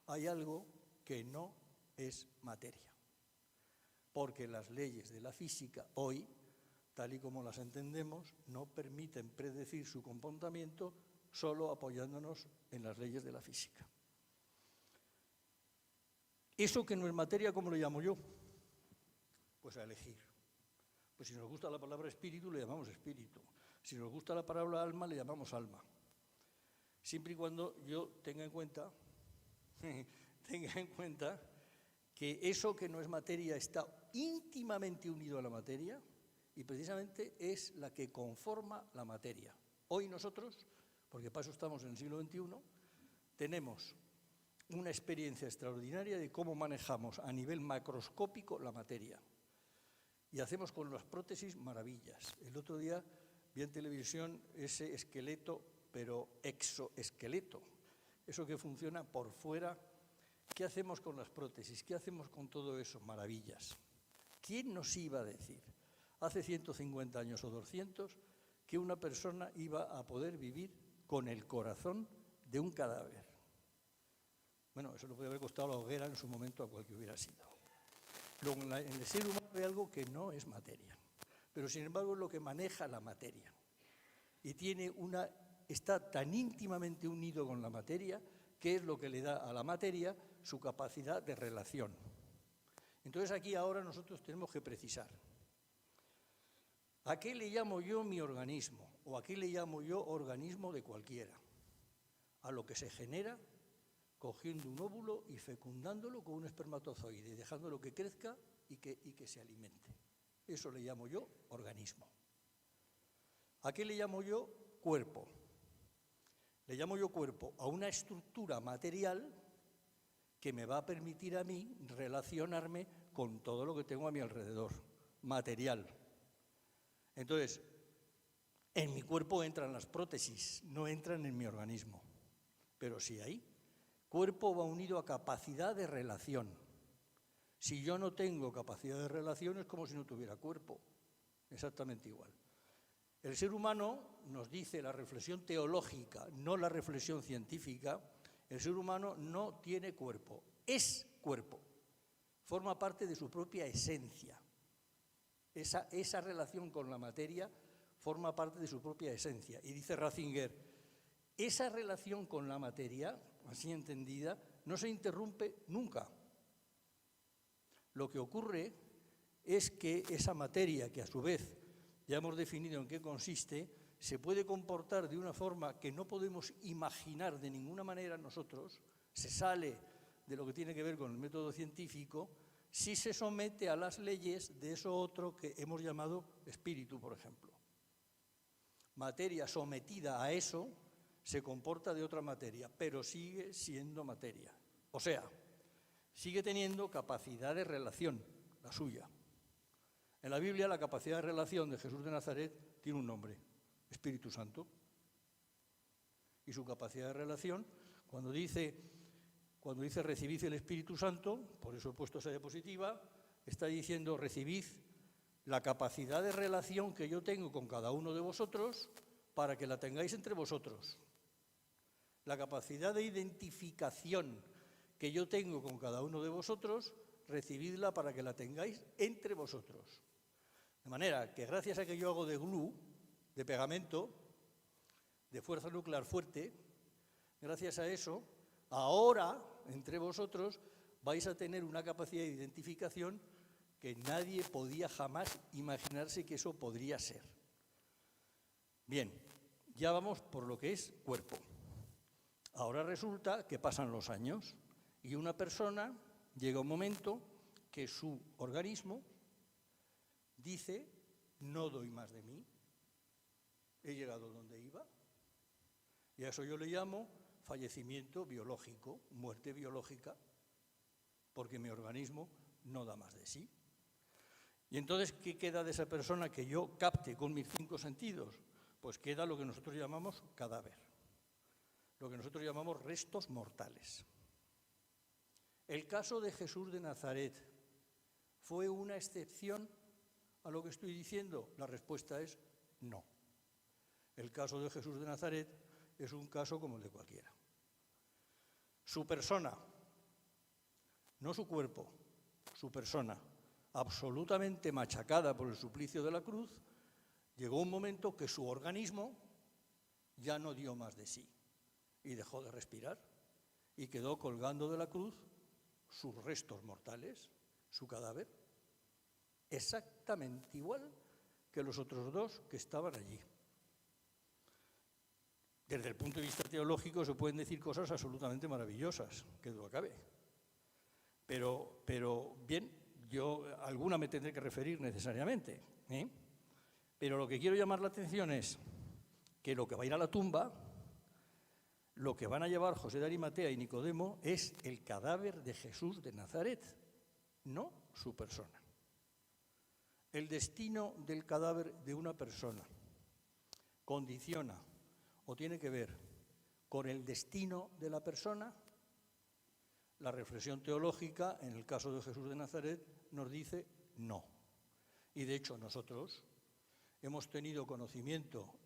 hay algo que no es materia, porque las leyes de la física hoy, tal y como las entendemos, no permiten predecir su comportamiento solo apoyándonos en las leyes de la física. ¿Eso que no es materia, cómo lo llamo yo? Pues a elegir. Pues si nos gusta la palabra espíritu, le llamamos espíritu. Si nos gusta la palabra alma, le llamamos alma. Siempre y cuando yo tenga en cuenta que eso que no es materia está íntimamente unido a la materia y precisamente es la que conforma la materia. Hoy nosotros, porque para eso estamos en el siglo XXI, tenemos una experiencia extraordinaria de cómo manejamos a nivel macroscópico la materia. Y hacemos con las prótesis maravillas. El otro día vi en televisión ese esqueleto, pero exoesqueleto, eso que funciona por fuera. ¿Qué hacemos con las prótesis? ¿Qué hacemos con todo eso? Maravillas. ¿Quién nos iba a decir hace 150 años o 200 que una persona iba a poder vivir con el corazón de un cadáver? Bueno, eso le puede haber costado la hoguera en su momento a cual que hubiera sido. En el ser humano hay algo que no es materia, pero sin embargo es lo que maneja la materia. Y está tan íntimamente unido con la materia que es lo que le da a la materia su capacidad de relación. Entonces aquí ahora nosotros tenemos que precisar. ¿A qué le llamo yo mi organismo? ¿O a qué le llamo yo organismo de cualquiera? A lo que se genera cogiendo un óvulo y fecundándolo con un espermatozoide, dejándolo que crezca y que se alimente. Eso le llamo yo organismo. ¿A qué le llamo yo cuerpo? Le llamo yo cuerpo a una estructura material que me va a permitir a mí relacionarme con todo lo que tengo a mi alrededor, material. Entonces, en mi cuerpo entran las prótesis, no entran en mi organismo, pero sí ahí. Cuerpo va unido a capacidad de relación. Si yo no tengo capacidad de relación es como si no tuviera cuerpo, exactamente igual. El ser humano, nos dice la reflexión teológica, no la reflexión científica, el ser humano no tiene cuerpo, es cuerpo, forma parte de su propia esencia. Esa relación con la materia forma parte de su propia esencia. Y dice Ratzinger, esa relación con la materia, así entendida, no se interrumpe nunca. Lo que ocurre es que esa materia, que a su vez ya hemos definido en qué consiste, se puede comportar de una forma que no podemos imaginar de ninguna manera nosotros, se sale de lo que tiene que ver con el método científico, si se somete a las leyes de eso otro que hemos llamado espíritu, por ejemplo. Materia sometida a eso se comporta de otra materia, pero sigue siendo materia. O sea, sigue teniendo capacidad de relación, la suya. En la Biblia la capacidad de relación de Jesús de Nazaret tiene un nombre, Espíritu Santo. Y su capacidad de relación, cuando dice recibid el Espíritu Santo, por eso he puesto esa diapositiva, está diciendo recibid la capacidad de relación que yo tengo con cada uno de vosotros para que la tengáis entre vosotros. La capacidad de identificación que yo tengo con cada uno de vosotros, recibidla para que la tengáis entre vosotros. De manera que gracias a que yo hago de glue, de pegamento, de fuerza nuclear fuerte, gracias a eso, ahora, entre vosotros, vais a tener una capacidad de identificación que nadie podía jamás imaginarse que eso podría ser. Bien, ya vamos por lo que es cuerpo. Ahora resulta que pasan los años y una persona llega un momento que su organismo dice: no doy más de mí, he llegado donde iba. Y a eso yo le llamo fallecimiento biológico, muerte biológica, porque mi organismo no da más de sí. Y entonces, ¿qué queda de esa persona que yo capte con mis 5 sentidos? Pues queda lo que nosotros llamamos cadáver, lo que nosotros llamamos restos mortales. ¿El caso de Jesús de Nazaret fue una excepción a lo que estoy diciendo? La respuesta es no. El caso de Jesús de Nazaret es un caso como el de cualquiera. Su persona, no su cuerpo, su persona, absolutamente machacada por el suplicio de la cruz, llegó un momento que su organismo ya no dio más de sí y dejó de respirar y quedó colgando de la cruz sus restos mortales, su cadáver, exactamente igual que los otros 2 que estaban allí. Desde el punto de vista teológico se pueden decir cosas absolutamente maravillosas, que duda cabe. Pero bien, yo alguna me tendré que referir necesariamente, ¿eh? Pero lo que quiero llamar la atención es que lo que va a ir a la tumba, lo que van a llevar José de Arimatea y Nicodemo es el cadáver de Jesús de Nazaret, no su persona. El destino del cadáver de una persona condiciona o tiene que ver con el destino de la persona. La reflexión teológica, en el caso de Jesús de Nazaret, nos dice no. Y de hecho nosotros hemos tenido conocimiento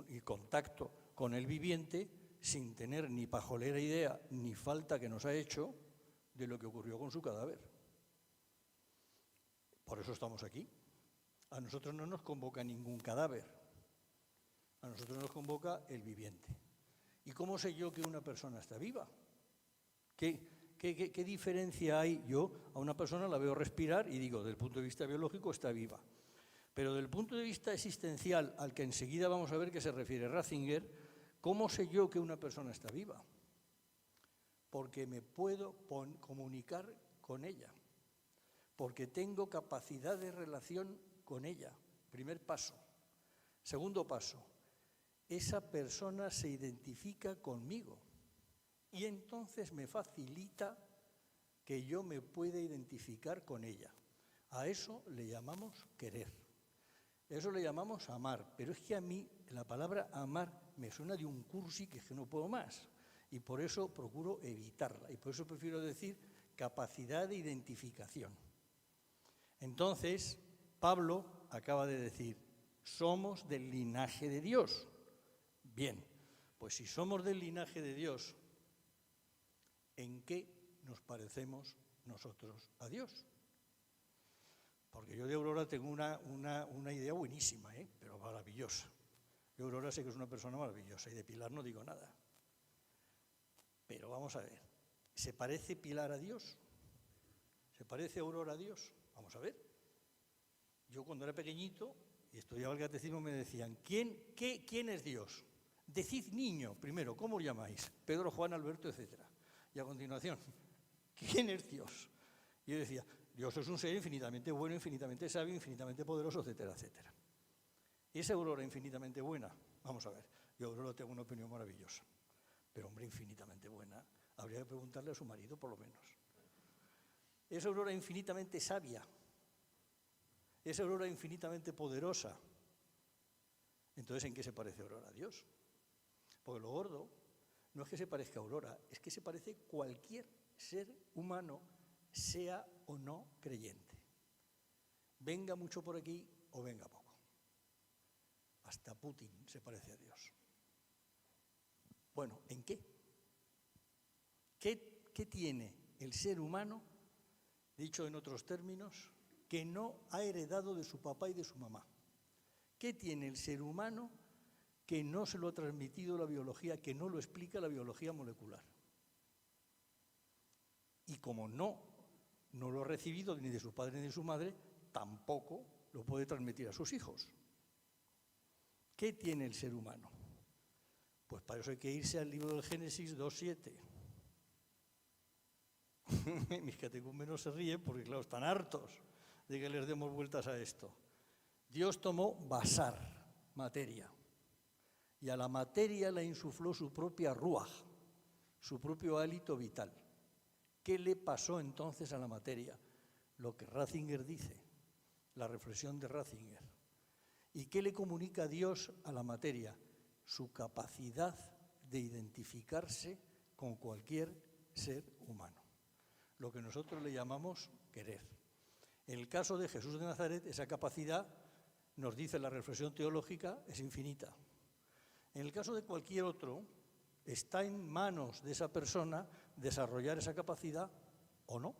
y contacto con el viviente sin tener ni pajolera idea ni falta que nos ha hecho de lo que ocurrió con su cadáver. Por eso estamos aquí. A nosotros no nos convoca ningún cadáver, a nosotros nos convoca el viviente. ¿Y cómo sé yo que una persona está viva? ¿Qué diferencia hay? Yo a una persona la veo respirar y digo, desde el punto de vista biológico está viva. Pero desde el punto de vista existencial, al que enseguida vamos a ver que se refiere Ratzinger, ¿cómo sé yo que una persona está viva? Porque me puedo comunicar con ella, porque tengo capacidad de relación con ella. Primer paso. Segundo paso, esa persona se identifica conmigo y entonces me facilita que yo me pueda identificar con ella. A eso le llamamos querer. Eso le llamamos amar, pero es que a mí la palabra amar me suena de un cursi que es que no puedo más y por eso procuro evitarla y por eso prefiero decir capacidad de identificación. Entonces, Pablo acaba de decir, somos del linaje de Dios. Bien, pues si somos del linaje de Dios, ¿en qué nos parecemos nosotros a Dios? Porque yo de Aurora tengo una idea buenísima, pero maravillosa. Yo Aurora sé que es una persona maravillosa y de Pilar no digo nada. Pero vamos a ver, ¿se parece Pilar a Dios? ¿Se parece Aurora a Dios? Vamos a ver. Yo cuando era pequeñito y estudiaba el catecismo me decían, ¿quién es Dios? Decid niño, primero, ¿cómo os llamáis? Pedro, Juan, Alberto, etc. Y a continuación, ¿quién es Dios? Y yo decía, Dios es un ser infinitamente bueno, infinitamente sabio, infinitamente poderoso, etcétera, etcétera. ¿Y esa Aurora infinitamente buena? Vamos a ver, yo Aurora tengo una opinión maravillosa, pero hombre, infinitamente buena, habría que preguntarle a su marido por lo menos. ¿Es Aurora infinitamente sabia? ¿Es Aurora infinitamente poderosa? Entonces, ¿en qué se parece Aurora a Dios? Porque lo gordo no es que se parezca a Aurora, es que se parece cualquier ser humano, sea o no creyente. Venga mucho por aquí o venga poco. Hasta Putin se parece a Dios. Bueno, ¿en qué? ¿Qué tiene el ser humano, dicho en otros términos, que no ha heredado de su papá y de su mamá? ¿Qué tiene el ser humano que no se lo ha transmitido la biología, que no lo explica la biología molecular? Y como no no lo ha recibido ni de su padre ni de su madre, tampoco lo puede transmitir a sus hijos. ¿Qué tiene el ser humano? Pues para eso hay que irse al libro del Génesis 2:7. Mis catecúmenos se ríen porque, claro, están hartos de que les demos vueltas a esto. Dios tomó basar, materia, y a la materia le insufló su propia ruaj, su propio hálito vital. ¿Qué le pasó entonces a la materia? Lo que Ratzinger dice, la reflexión de Ratzinger. ¿Y qué le comunica Dios a la materia? Su capacidad de identificarse con cualquier ser humano, lo que nosotros le llamamos querer. En el caso de Jesús de Nazaret, esa capacidad, nos dice la reflexión teológica, es infinita. En el caso de cualquier otro, está en manos de esa persona desarrollar esa capacidad o no.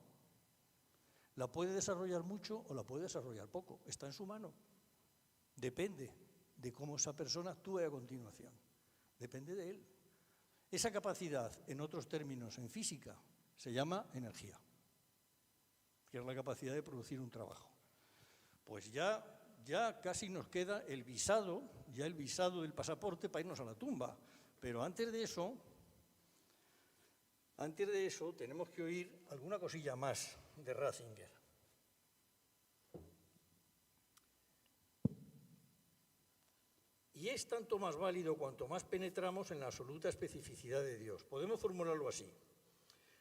La puede desarrollar mucho o la puede desarrollar poco, está en su mano. Depende de cómo esa persona actúe a continuación, depende de él. Esa capacidad, en otros términos, en física, se llama energía, que es la capacidad de producir un trabajo. Pues ya casi nos queda el visado del pasaporte para irnos a la tumba. Pero antes de eso tenemos que oír alguna cosilla más de Ratzinger. Y es tanto más válido cuanto más penetramos en la absoluta especificidad de Dios. Podemos formularlo así.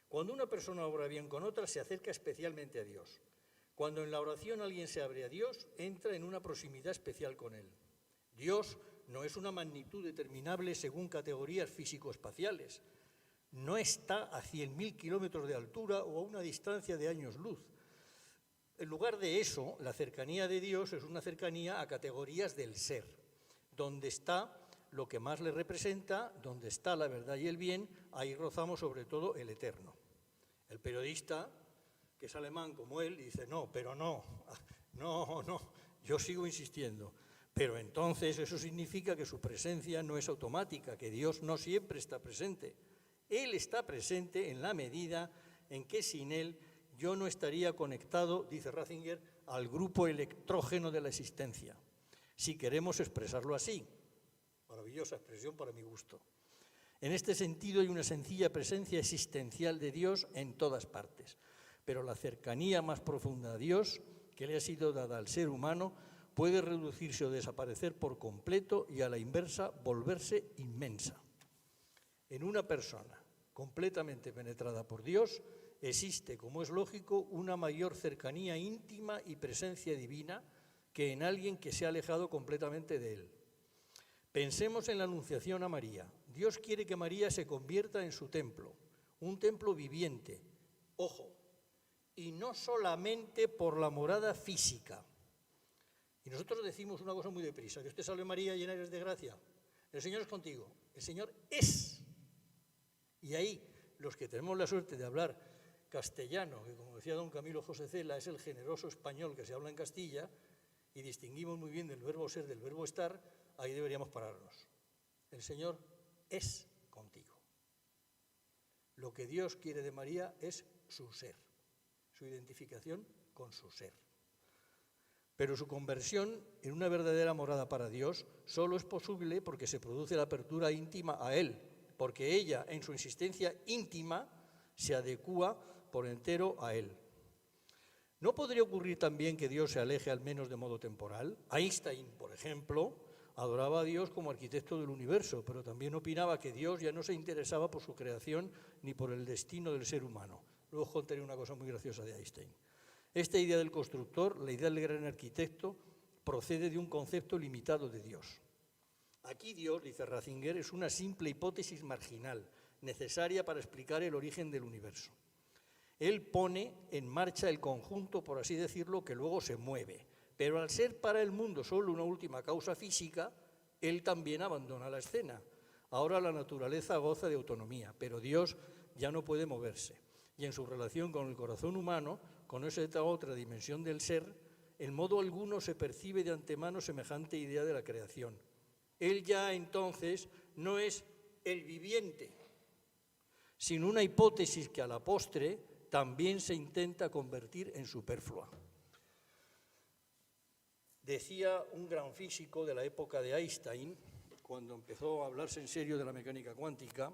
Cuando una persona obra bien con otra, se acerca especialmente a Dios. Cuando en la oración alguien se abre a Dios, entra en una proximidad especial con Él. Dios no es una magnitud determinable según categorías físico-espaciales. No está a 100.000 kilómetros de altura o a una distancia de años luz. En lugar de eso, la cercanía de Dios es una cercanía a categorías del ser, donde está lo que más le representa, donde está la verdad y el bien, ahí rozamos sobre todo el eterno. El periodista, que es alemán como él, dice, no, yo sigo insistiendo. Pero entonces eso significa que su presencia no es automática, que Dios no siempre está presente. Él está presente en la medida en que sin Él yo no estaría conectado, dice Ratzinger, al grupo electrógeno de la existencia, si queremos expresarlo así. Maravillosa expresión para mi gusto. En este sentido hay una sencilla presencia existencial de Dios en todas partes, pero la cercanía más profunda a Dios que le ha sido dada al ser humano puede reducirse o desaparecer por completo y a la inversa volverse inmensa. En una persona completamente penetrada por Dios existe, como es lógico, una mayor cercanía íntima y presencia divina que en alguien que se ha alejado completamente de Él. Pensemos en la anunciación a María. Dios quiere que María se convierta en su templo, un templo viviente. Ojo, y no solamente por la morada física. Y nosotros decimos una cosa muy deprisa, Dios te salve María, llena eres de gracia, el Señor es contigo, el Señor es. Y ahí, los que tenemos la suerte de hablar castellano, que como decía don Camilo José Cela, es el generoso español que se habla en Castilla, y distinguimos muy bien del verbo ser del verbo estar, ahí deberíamos pararnos. El Señor es contigo. Lo que Dios quiere de María es su ser, su identificación con su ser. Pero su conversión en una verdadera morada para Dios solo es posible porque se produce la apertura íntima a Él, porque ella, en su existencia íntima, se adecúa por entero a Él. ¿No podría ocurrir también que Dios se aleje al menos de modo temporal? Einstein, por ejemplo, adoraba a Dios como arquitecto del universo, pero también opinaba que Dios ya no se interesaba por su creación ni por el destino del ser humano. Luego contaré una cosa muy graciosa de Einstein. Esta idea del constructor, la idea del gran arquitecto, procede de un concepto limitado de Dios. Aquí Dios, dice Ratzinger, es una simple hipótesis marginal, necesaria para explicar el origen del universo. Él pone en marcha el conjunto, por así decirlo, que luego se mueve. Pero al ser para el mundo solo una última causa física, Él también abandona la escena. Ahora la naturaleza goza de autonomía, pero Dios ya no puede moverse. Y en su relación con el corazón humano, con esa otra dimensión del ser, en modo alguno se percibe de antemano semejante idea de la creación. Él ya entonces no es el viviente, sino una hipótesis que a la postre también se intenta convertir en superflua. Decía un gran físico de la época de Einstein, cuando empezó a hablarse en serio de la mecánica cuántica,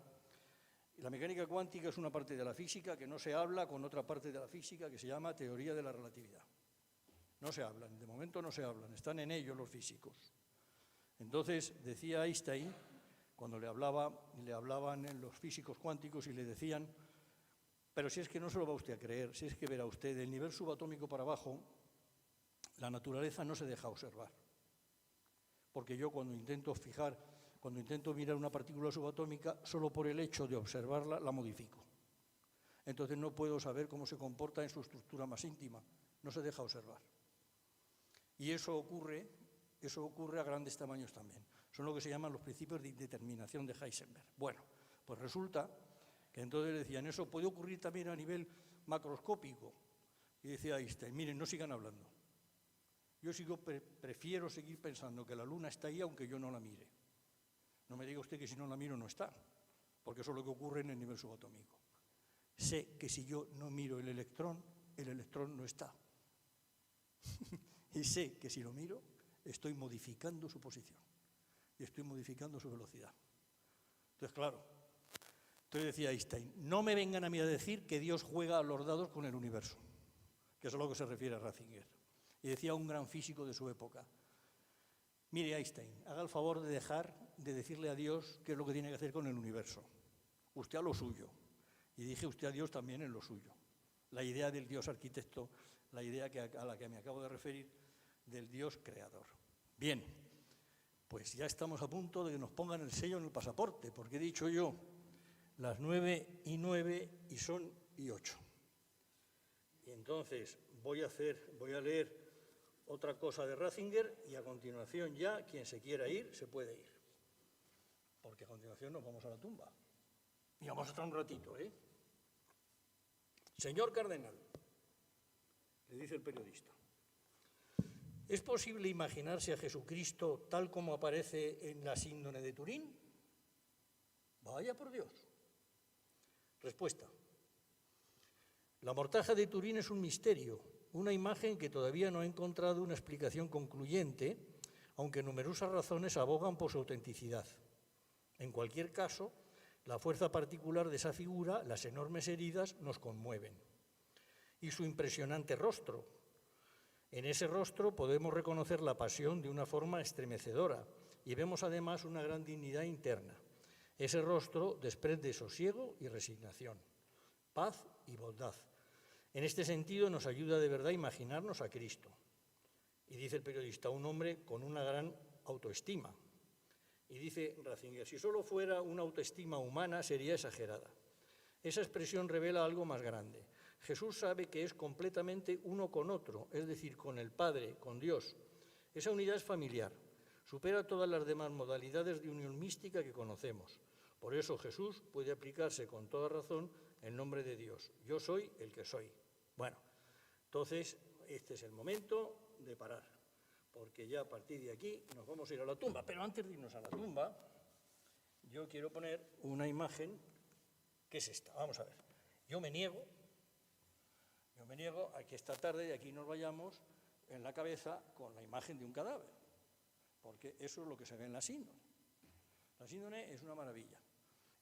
la mecánica cuántica es una parte de la física que no se habla con otra parte de la física que se llama teoría de la relatividad. No se hablan, de momento no se hablan, están en ello los físicos. Entonces, decía Einstein, cuando le hablaban en los físicos cuánticos y le decían, pero si es que no se lo va usted a creer, si es que verá usted, del nivel subatómico para abajo, la naturaleza no se deja observar. Porque yo cuando intento mirar una partícula subatómica, solo por el hecho de observarla, la modifico. Entonces no puedo saber cómo se comporta en su estructura más íntima, no se deja observar. Y eso ocurre a grandes tamaños también. Son lo que se llaman los principios de indeterminación de Heisenberg. Bueno, pues resulta que entonces decían, eso puede ocurrir también a nivel macroscópico. Y decía Einstein, miren, no sigan hablando. Yo prefiero seguir pensando que la luna está ahí aunque yo no la mire. No me diga usted que si no la miro no está, porque eso es lo que ocurre en el nivel subatómico. Sé que si yo no miro el electrón no está. Y sé que si lo miro, estoy modificando su posición y estoy modificando su velocidad. Entonces, claro, decía Einstein, no me vengan a mí a decir que Dios juega a los dados con el universo, que eso es a lo que se refiere a Ratzinger. Y decía un gran físico de su época, mire Einstein, haga el favor de dejar de decirle a Dios qué es lo que tiene que hacer con el universo. Usted a lo suyo. Y dije usted a Dios también en lo suyo. La idea del Dios arquitecto, la idea a la que me acabo de referir, del Dios creador. Bien, pues ya estamos a punto de que nos pongan el sello en el pasaporte, porque he dicho yo las 9:09 y son 8. Y entonces voy a leer otra cosa de Ratzinger y a continuación ya, quien se quiera ir, se puede ir. Porque a continuación nos vamos a la tumba. Y vamos a estar un ratito, ¿eh? Señor cardenal, le dice el periodista, ¿es posible imaginarse a Jesucristo tal como aparece en la síndone de Turín? Vaya por Dios. Respuesta. La mortaja de Turín es un misterio, una imagen que todavía no ha encontrado una explicación concluyente, aunque numerosas razones abogan por su autenticidad. En cualquier caso, la fuerza particular de esa figura, las enormes heridas, nos conmueven. Y su impresionante rostro. En ese rostro podemos reconocer la pasión de una forma estremecedora y vemos además una gran dignidad interna. Ese rostro desprende sosiego y resignación, paz y bondad. En este sentido nos ayuda de verdad a imaginarnos a Cristo. Y dice el periodista, un hombre con una gran autoestima. Y dice Ratzinger, si solo fuera una autoestima humana sería exagerada. Esa expresión revela algo más grande. Jesús sabe que es completamente uno con otro, es decir, con el Padre, con Dios. Esa unidad es familiar, supera todas las demás modalidades de unión mística que conocemos. Por eso Jesús puede aplicarse con toda razón el nombre de Dios. Yo soy el que soy. Bueno, entonces este es el momento de parar, porque ya a partir de aquí nos vamos a ir a la tumba. Pero antes de irnos a la tumba, yo quiero poner una imagen que es esta. Vamos a ver. Yo me niego a que esta tarde de aquí nos vayamos en la cabeza con la imagen de un cadáver, porque eso es lo que se ve en la síndone. La síndone es una maravilla.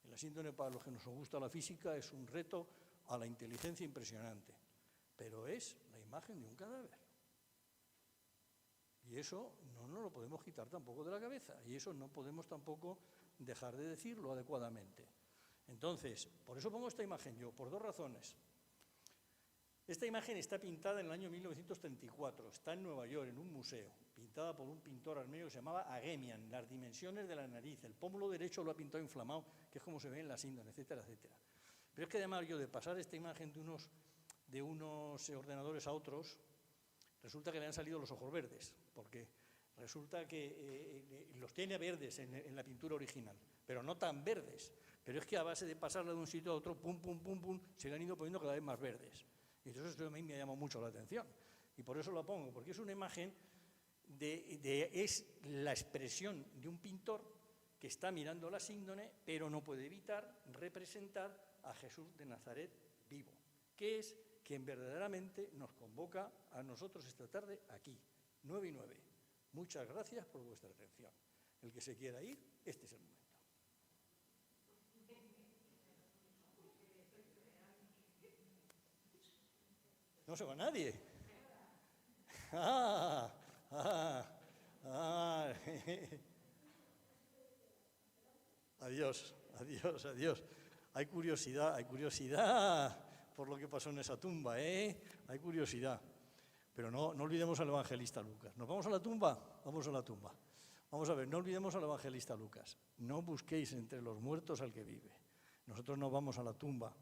En la síndone, para los que nos gusta la física, es un reto a la inteligencia impresionante, pero es la imagen de un cadáver. Y eso no nos lo podemos quitar tampoco de la cabeza, y eso no podemos tampoco dejar de decirlo adecuadamente. Entonces, por eso pongo esta imagen yo, por dos razones. Esta imagen está pintada en el año 1934, está en Nueva York, en un museo, pintada por un pintor armenio que se llamaba Agemian, las dimensiones de la nariz, el pómulo derecho lo ha pintado inflamado, que es como se ve en la síndone, etcétera, etcétera. Pero es que además yo de pasar esta imagen de unos ordenadores a otros, resulta que le han salido los ojos verdes, porque resulta que los tiene verdes en la pintura original, pero no tan verdes. Pero es que a base de pasarla de un sitio a otro, pum, pum, pum, pum, se le han ido poniendo cada vez más verdes. Y entonces eso a mí me llama mucho la atención. Y por eso lo pongo, porque es una imagen es la expresión de un pintor que está mirando la síndone, pero no puede evitar representar a Jesús de Nazaret vivo, que es quien verdaderamente nos convoca a nosotros esta tarde aquí, 9:09. Muchas gracias por vuestra atención. El que se quiera ir, este es el momento. No se va nadie. Adiós, adiós, adiós. Hay curiosidad por lo que pasó en esa tumba, ¿eh? Hay curiosidad. Pero no olvidemos al evangelista Lucas. ¿Nos vamos a la tumba? Vamos a la tumba. Vamos a ver, no olvidemos al evangelista Lucas. No busquéis entre los muertos al que vive. Nosotros no vamos a la tumba.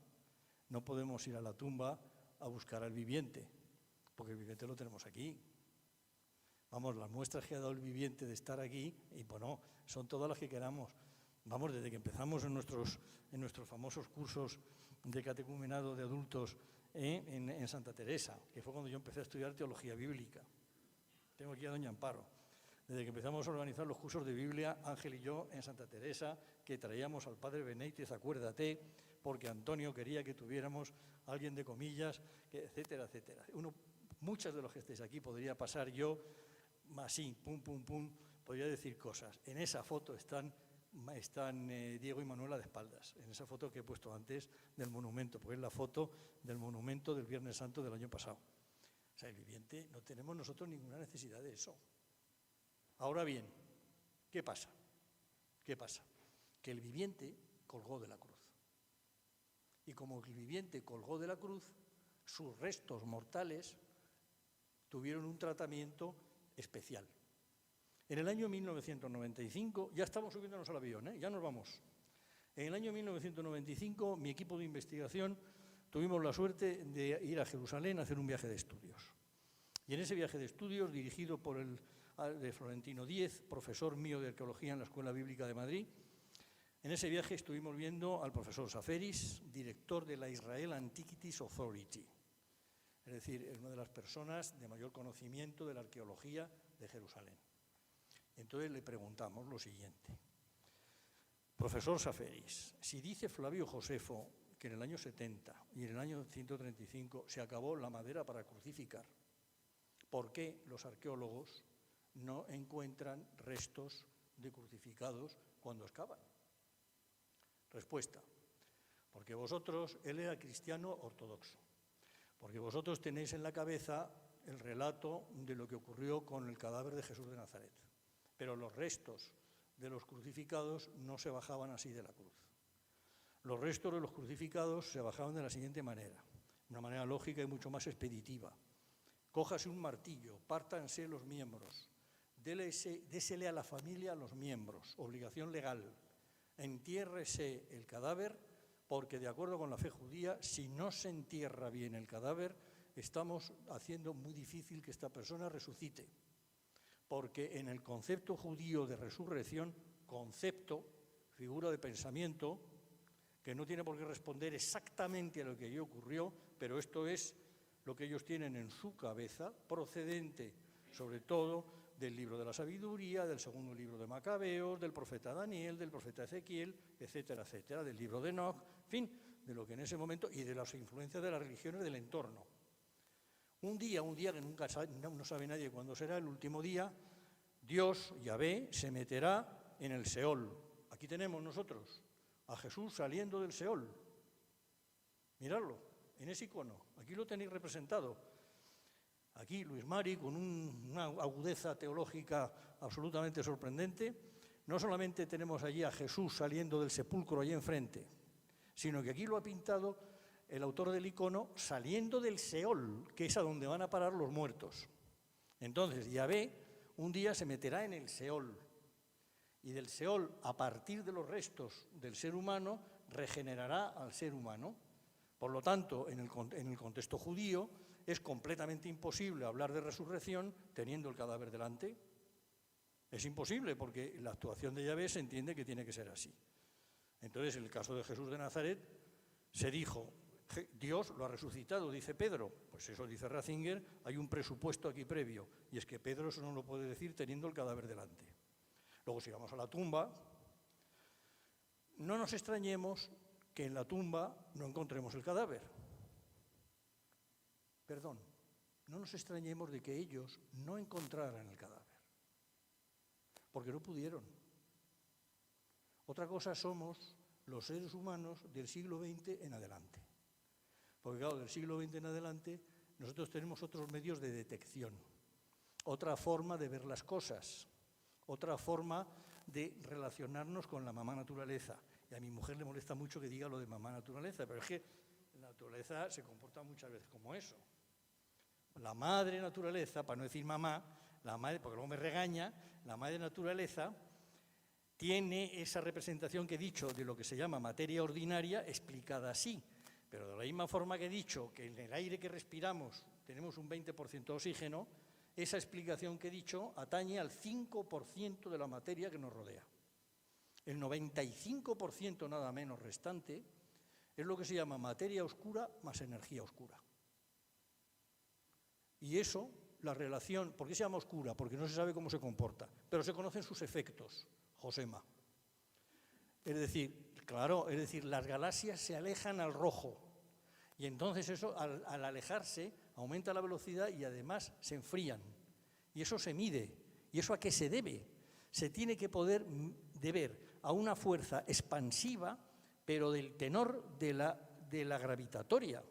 No podemos ir a la tumba a buscar al viviente, porque el viviente lo tenemos aquí. Vamos, las muestras que ha dado el viviente de estar aquí, y bueno, son todas las que queramos. Vamos, desde que empezamos en nuestros famosos cursos de catecumenado de adultos en Santa Teresa, que fue cuando yo empecé a estudiar teología bíblica. Tengo aquí a doña Amparo. Desde que empezamos a organizar los cursos de Biblia, Ángel y yo, en Santa Teresa, que traíamos al padre Benítez, acuérdate, porque Antonio quería que tuviéramos a alguien de comillas, etcétera, etcétera. Muchas de los que estéis aquí podría pasar yo, así, pum, pum, pum, podría decir cosas. En esa foto están Diego y Manuela de espaldas, en esa foto que he puesto antes del monumento, porque es la foto del monumento del Viernes Santo del año pasado. O sea, el viviente, no tenemos nosotros ninguna necesidad de eso. Ahora bien, ¿qué pasa? ¿Qué pasa? Que el viviente colgó de la cruz. Y como el viviente colgó de la cruz, sus restos mortales tuvieron un tratamiento especial. En el año 1995, ya estamos subiéndonos al avión, ya nos vamos. En el año 1995, mi equipo de investigación tuvimos la suerte de ir a Jerusalén a hacer un viaje de estudios. Y en ese viaje de estudios, dirigido por de Florentino Díez, profesor mío de arqueología en la Escuela Bíblica de Madrid, en ese viaje estuvimos viendo al profesor Saferis, director de la Israel Antiquities Authority, es decir, una de las personas de mayor conocimiento de la arqueología de Jerusalén. Entonces le preguntamos lo siguiente: profesor Saferis, si dice Flavio Josefo que en el año 70 y en el año 135 se acabó la madera para crucificar, ¿por qué los arqueólogos no encuentran restos de crucificados cuando excavan? Respuesta: porque vosotros, él era cristiano ortodoxo, porque vosotros tenéis en la cabeza el relato de lo que ocurrió con el cadáver de Jesús de Nazaret, pero los restos de los crucificados no se bajaban así de la cruz. Los restos de los crucificados se bajaban de la siguiente manera, una manera lógica y mucho más expeditiva. Cójase un martillo, pártanse los miembros, désele a la familia los miembros, obligación legal. Entiérrese el cadáver, porque de acuerdo con la fe judía, si no se entierra bien el cadáver, estamos haciendo muy difícil que esta persona resucite. Porque en el concepto judío de resurrección, concepto, figura de pensamiento, que no tiene por qué responder exactamente a lo que allí ocurrió, pero esto es lo que ellos tienen en su cabeza, procedente sobre todo del libro de la sabiduría, del segundo libro de Macabeos, del profeta Daniel, del profeta Ezequiel, etcétera, etcétera, del libro de Enoc, en fin, de lo que en ese momento, y de las influencias de las religiones del entorno. Un día que nunca no sabe nadie cuándo será, el último día, Dios, Yahvé, se meterá en el Seol. Aquí tenemos nosotros a Jesús saliendo del Seol. Miradlo, en ese icono, aquí lo tenéis representado. Aquí Luis Mari, con una agudeza teológica absolutamente sorprendente, no solamente tenemos allí a Jesús saliendo del sepulcro allí enfrente, sino que aquí lo ha pintado el autor del icono saliendo del Seol, que es a donde van a parar los muertos. Entonces, Yahvé un día se meterá en el Seol, y del Seol, a partir de los restos del ser humano, regenerará al ser humano. Por lo tanto, en el contexto judío, es completamente imposible hablar de resurrección teniendo el cadáver delante. Es imposible, porque la actuación de Yahvé se entiende que tiene que ser así. Entonces, en el caso de Jesús de Nazaret, se dijo, Dios lo ha resucitado, dice Pedro. Pues eso dice Ratzinger, hay un presupuesto aquí previo, y es que Pedro eso no lo puede decir teniendo el cadáver delante. Luego, si vamos a la tumba, no nos extrañemos que en la tumba no encontremos el cadáver. Perdón, no nos extrañemos de que ellos no encontraran el cadáver, porque no pudieron. Otra cosa somos los seres humanos del siglo XX en adelante. Porque claro, del siglo XX en adelante nosotros tenemos otros medios de detección, otra forma de ver las cosas, otra forma de relacionarnos con la mamá naturaleza. Y a mi mujer le molesta mucho que diga lo de mamá naturaleza, pero es que la naturaleza se comporta muchas veces como eso. La madre naturaleza, para no decir mamá, la madre, porque luego me regaña, la madre naturaleza tiene esa representación que he dicho de lo que se llama materia ordinaria explicada así. Pero de la misma forma que he dicho que en el aire que respiramos tenemos un 20% de oxígeno, esa explicación que he dicho atañe al 5% de la materia que nos rodea. El 95% nada menos restante es lo que se llama materia oscura más energía oscura. Y eso, la relación, ¿por qué se llama oscura? Porque no se sabe cómo se comporta, pero se conocen sus efectos, Josema. Es decir, claro, es decir, las galaxias se alejan al rojo y entonces eso, al alejarse, aumenta la velocidad y además se enfrían. Y eso se mide. ¿Y eso a qué se debe? Se tiene que poder deber a una fuerza expansiva, pero del tenor de la gravitatoria.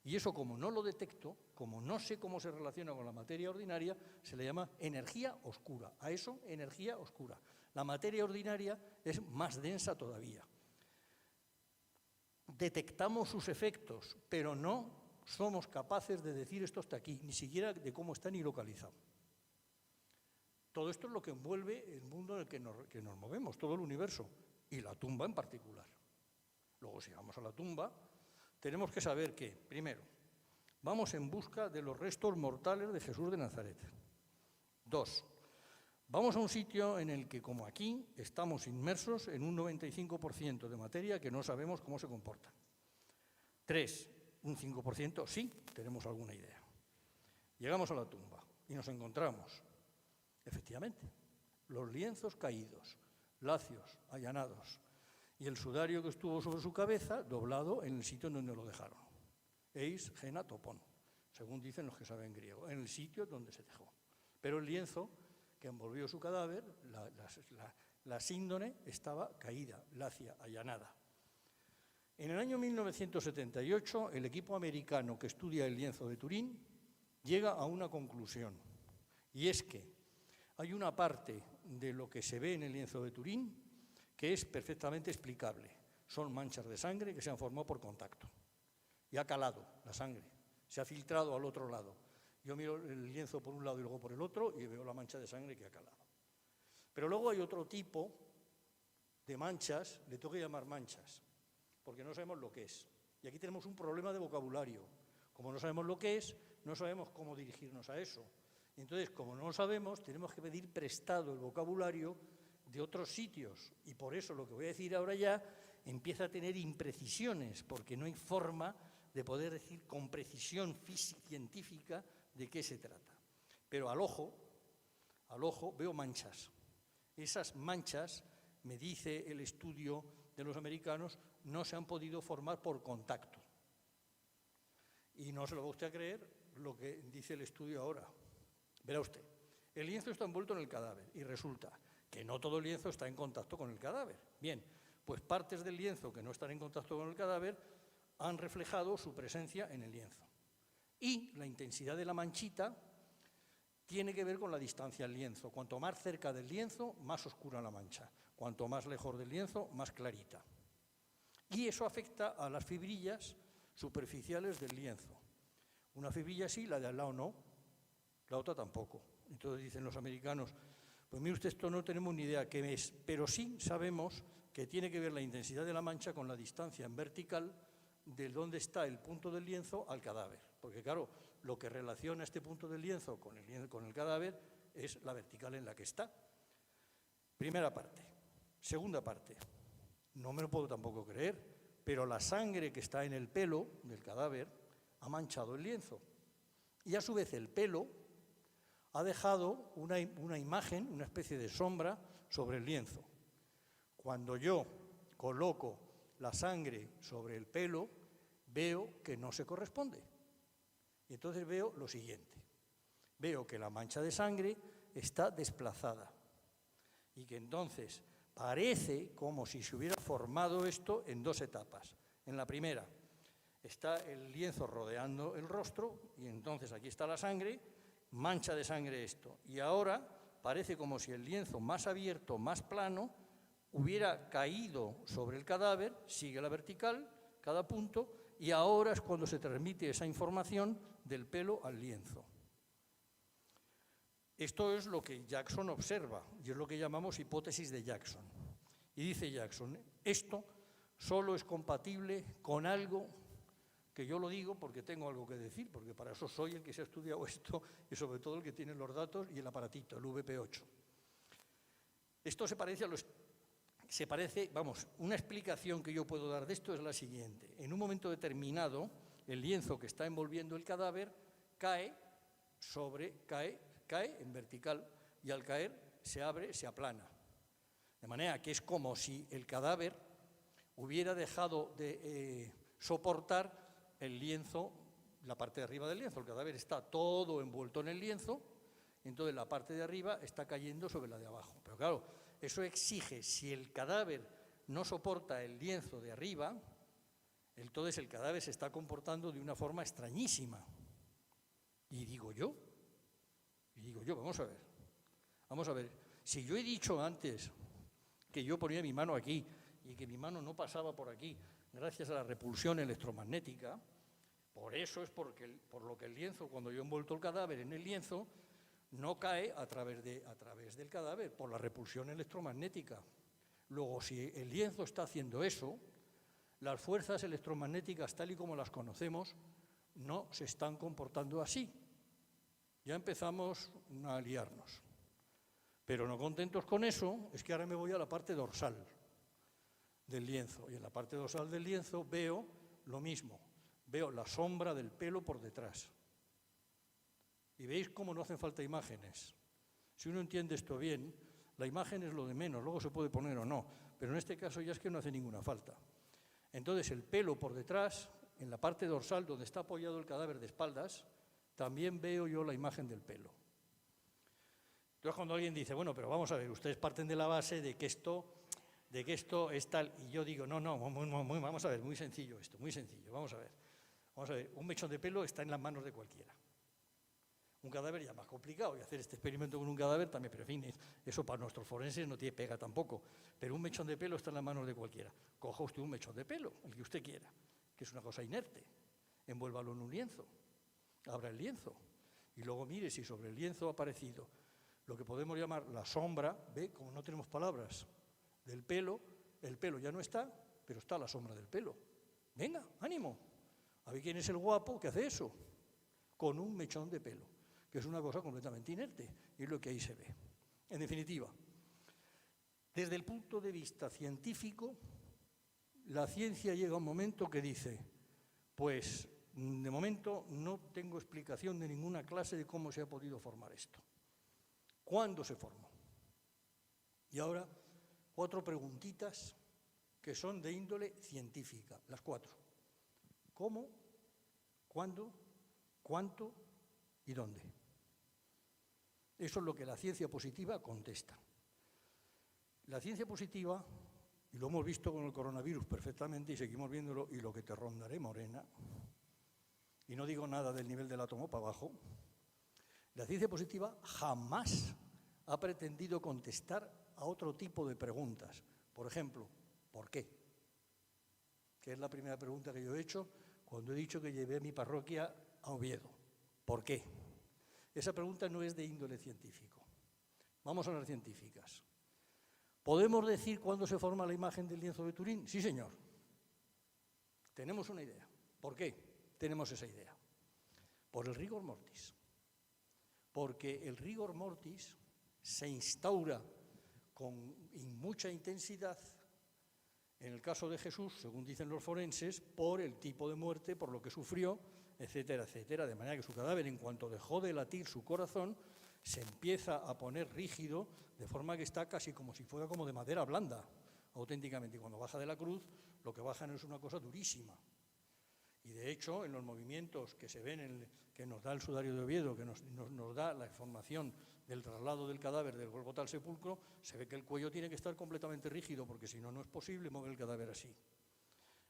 Y eso, como no lo detecto, como no sé cómo se relaciona con la materia ordinaria, se le llama energía oscura. A eso, energía oscura. La materia ordinaria es más densa todavía. Detectamos sus efectos, pero no somos capaces de decir esto está aquí, ni siquiera de cómo está ni localizado. Todo esto es lo que envuelve el mundo en el que nos movemos, todo el universo, y la tumba en particular. Luego, si vamos a la tumba, tenemos que saber que, primero, vamos en busca de los restos mortales de Jesús de Nazaret. 2, vamos a un sitio en el que, como aquí, estamos inmersos en un 95% de materia que no sabemos cómo se comporta. 3, un 5% sí, tenemos alguna idea. Llegamos a la tumba y nos encontramos, efectivamente, los lienzos caídos, lacios, allanados, y el sudario que estuvo sobre su cabeza doblado en el sitio en donde lo dejaron. Eis gena topon, según dicen los que saben griego, en el sitio donde se dejó. Pero el lienzo que envolvió su cadáver, la síndone, estaba caída, lacia, allanada. En el año 1978, el equipo americano que estudia el lienzo de Turín llega a una conclusión, y es que hay una parte de lo que se ve en el lienzo de Turín que es perfectamente explicable. Son manchas de sangre que se han formado por contacto. Y ha calado la sangre, se ha filtrado al otro lado. Yo miro el lienzo por un lado y luego por el otro y veo la mancha de sangre que ha calado. Pero luego hay otro tipo de manchas, le tengo que llamar manchas, porque no sabemos lo que es. Y aquí tenemos un problema de vocabulario. Como no sabemos lo que es, no sabemos cómo dirigirnos a eso. Y entonces, como no lo sabemos, tenemos que pedir prestado el vocabulario de otros sitios. Y por eso lo que voy a decir ahora ya empieza a tener imprecisiones, porque no hay forma de poder decir con precisión científica de qué se trata. Pero al ojo veo manchas. Esas manchas, me dice el estudio de los americanos, no se han podido formar por contacto. Y no se lo va usted a creer lo que dice el estudio ahora. Verá usted, el lienzo está envuelto en el cadáver y resulta que no todo el lienzo está en contacto con el cadáver. Bien, pues partes del lienzo que no están en contacto con el cadáver han reflejado su presencia en el lienzo. Y la intensidad de la manchita tiene que ver con la distancia al lienzo. Cuanto más cerca del lienzo, más oscura la mancha. Cuanto más lejos del lienzo, más clarita. Y eso afecta a las fibrillas superficiales del lienzo. Una fibrilla sí, la de al lado no, la otra tampoco. Entonces dicen los americanos, pues mire usted, esto no tenemos ni idea qué es, pero sí sabemos que tiene que ver la intensidad de la mancha con la distancia en vertical de dónde está el punto del lienzo al cadáver. Porque claro, lo que relaciona este punto del lienzo con el cadáver es la vertical en la que está. Primera parte. Segunda parte. No me lo puedo tampoco creer, pero la sangre que está en el pelo del cadáver ha manchado el lienzo. Y a su vez el pelo ha dejado una imagen, una especie de sombra sobre el lienzo. Cuando yo coloco la sangre sobre el pelo, veo que no se corresponde. Y entonces veo lo siguiente. Veo que la mancha de sangre está desplazada y que entonces parece como si se hubiera formado esto en dos etapas. En la primera está el lienzo rodeando el rostro y entonces aquí está la sangre, mancha de sangre esto. Y ahora parece como si el lienzo más abierto, más plano, hubiera caído sobre el cadáver, sigue la vertical, cada punto, y ahora es cuando se transmite esa información del pelo al lienzo. Esto es lo que Jackson observa, y es lo que llamamos hipótesis de Jackson. Y dice Jackson, esto solo es compatible con algo que yo lo digo porque tengo algo que decir, porque para eso soy el que se ha estudiado esto y sobre todo el que tiene los datos y el aparatito, el VP8. Esto se parece a los... una explicación que yo puedo dar de esto es la siguiente. En un momento determinado, el lienzo que está envolviendo el cadáver cae en vertical y al caer se abre, se aplana. De manera que es como si el cadáver hubiera dejado de soportar el lienzo, la parte de arriba del lienzo. El cadáver está todo envuelto en el lienzo, y entonces la parte de arriba está cayendo sobre la de abajo. Pero claro, eso exige, si el cadáver no soporta el lienzo de arriba, entonces el cadáver se está comportando de una forma extrañísima. Y digo yo, vamos a ver, si yo he dicho antes que yo ponía mi mano aquí y que mi mano no pasaba por aquí gracias a la repulsión electromagnética, por eso es por lo que el lienzo, cuando yo he envuelto el cadáver en el lienzo, no cae a través del cadáver, por la repulsión electromagnética. Luego, si el lienzo está haciendo eso, las fuerzas electromagnéticas, tal y como las conocemos, no se están comportando así. Ya empezamos a liarnos. Pero no contentos con eso, es que ahora me voy a la parte dorsal del lienzo. Y en la parte dorsal del lienzo veo lo mismo. Veo la sombra del pelo por detrás. Y veis cómo no hacen falta imágenes. Si uno entiende esto bien, la imagen es lo de menos, luego se puede poner o no, pero en este caso ya es que no hace ninguna falta. Entonces el pelo por detrás, en la parte dorsal donde está apoyado el cadáver de espaldas, también veo yo la imagen del pelo. Entonces cuando alguien dice, bueno, pero vamos a ver, ustedes parten de la base de que esto es tal, y yo digo, no, vamos a ver, muy sencillo esto, muy sencillo, vamos a ver, un mechón de pelo está en las manos de cualquiera. Un cadáver ya más complicado, y hacer este experimento con un cadáver también, pero en fin, eso para nuestros forenses no tiene pega tampoco, pero un mechón de pelo está en las manos de cualquiera. Coja usted un mechón de pelo, el que usted quiera, que es una cosa inerte, envuélvalo en un lienzo, abra el lienzo, y luego mire si sobre el lienzo ha aparecido lo que podemos llamar la sombra, ve, como no tenemos palabras, del pelo, el pelo ya no está, pero está la sombra del pelo. Venga, ánimo, a ver quién es el guapo que hace eso, con un mechón de pelo, que es una cosa completamente inerte, y es lo que ahí se ve. En definitiva, desde el punto de vista científico, la ciencia llega a un momento que dice, pues de momento no tengo explicación de ninguna clase de cómo se ha podido formar esto. ¿Cuándo se formó? Y ahora, 4 preguntitas que son de índole científica, las 4. ¿Cómo? ¿Cuándo? ¿Cuánto? ¿Y dónde? Eso es lo que la ciencia positiva contesta. La ciencia positiva, y lo hemos visto con el coronavirus perfectamente y seguimos viéndolo, y lo que te rondaré, Morena, y no digo nada del nivel del átomo para abajo, la ciencia positiva jamás ha pretendido contestar a otro tipo de preguntas. Por ejemplo, ¿por qué? Que es la primera pregunta que yo he hecho cuando he dicho que llevé mi parroquia a Oviedo. ¿Por qué? Esa pregunta no es de índole científico. Vamos a las científicas. ¿Podemos decir cuándo se forma la imagen del lienzo de Turín? Sí, señor. Tenemos una idea. ¿Por qué tenemos esa idea? Por el rigor mortis. Porque el rigor mortis se instaura con mucha intensidad, en el caso de Jesús, según dicen los forenses, por el tipo de muerte, por lo que sufrió, etcétera, etcétera, de manera que su cadáver, en cuanto dejó de latir su corazón, se empieza a poner rígido, de forma que está casi como si fuera como de madera blanda, auténticamente. Y cuando baja de la cruz, lo que baja no es una cosa durísima. Y de hecho, en los movimientos que se ven, que nos da el sudario de Oviedo, que nos da la información del traslado del cadáver del Gólgota al sepulcro, se ve que el cuello tiene que estar completamente rígido, porque si no, no es posible mover el cadáver así.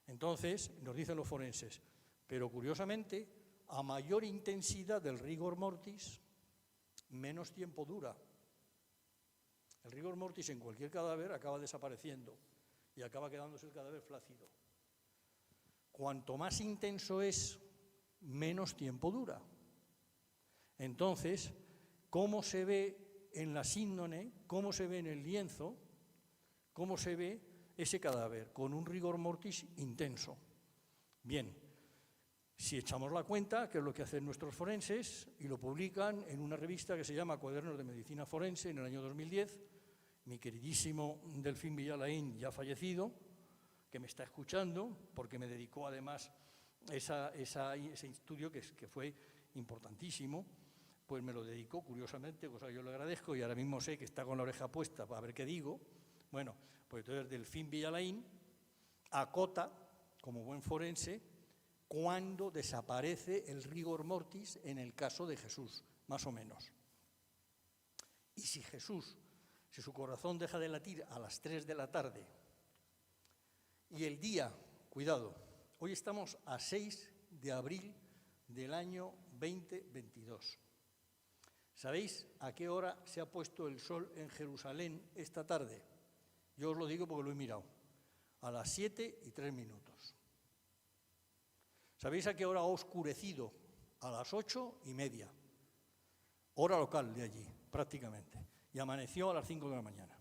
Entonces, nos dicen los forenses, pero curiosamente, a mayor intensidad del rigor mortis, menos tiempo dura. El rigor mortis en cualquier cadáver acaba desapareciendo y acaba quedándose el cadáver flácido. Cuanto más intenso es, menos tiempo dura. Entonces, ¿cómo se ve en la síndone, cómo se ve en el lienzo, cómo se ve ese cadáver? Con un rigor mortis intenso. Bien, si echamos la cuenta, que es lo que hacen nuestros forenses, y lo publican en una revista que se llama Cuadernos de Medicina Forense en el año 2010, mi queridísimo Delfín Villalain, ya fallecido, que me está escuchando, porque me dedicó además ese estudio que fue importantísimo, pues me lo dedicó curiosamente, cosa que yo le agradezco, y ahora mismo sé que está con la oreja puesta para ver qué digo. Bueno, pues entonces Delfín Villalain acota, como buen forense, cuándo desaparece el rigor mortis en el caso de Jesús, más o menos. Y si su corazón deja de latir a las 3 de la tarde, y el día, cuidado, hoy estamos a 6 de abril del año 2022. ¿Sabéis a qué hora se ha puesto el sol en Jerusalén esta tarde? Yo os lo digo porque lo he mirado. A las 7:03. ¿Sabéis a qué hora ha oscurecido? A las 8:30. Hora local de allí, prácticamente. Y amaneció a las 5 de la mañana.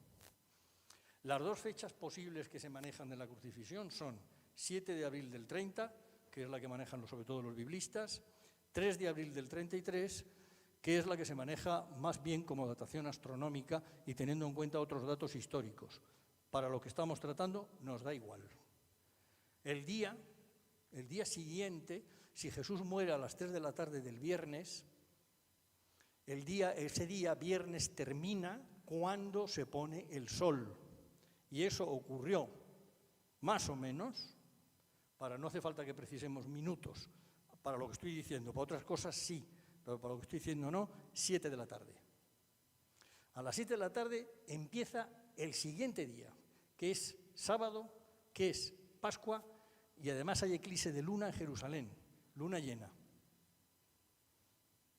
Las dos fechas posibles que se manejan de la crucifixión son 7 de abril del 30, que es la que manejan sobre todo los biblistas, 3 de abril del 33, que es la que se maneja más bien como datación astronómica y teniendo en cuenta otros datos históricos. Para lo que estamos tratando nos da igual. El día siguiente, si Jesús muere a las 3 de la tarde del viernes, ese día viernes termina cuando se pone el sol. Y eso ocurrió, más o menos, no hace falta que precisemos minutos, para lo que estoy diciendo, para otras cosas sí, pero para lo que estoy diciendo no, 7 de la tarde. A las 7 de la tarde empieza el siguiente día, que es sábado, que es Pascua, y además hay eclipse de luna en Jerusalén, luna llena.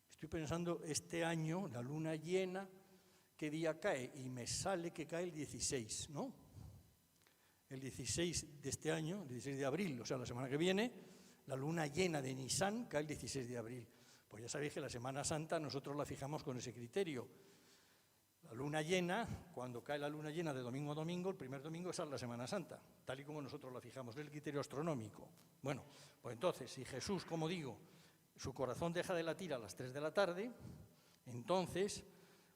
Estoy pensando, este año, la luna llena, ¿qué día cae? Y me sale que cae el 16, ¿no? El 16 de este año, el 16 de abril, o sea, la semana que viene, la luna llena de Nisan cae el 16 de abril. Pues ya sabéis que la Semana Santa nosotros la fijamos con ese criterio. La luna llena, cuando cae la luna llena de domingo a domingo, el primer domingo es la Semana Santa, tal y como nosotros la fijamos, es el criterio astronómico. Bueno, pues entonces, si Jesús, como digo, su corazón deja de latir a las 3 de la tarde, entonces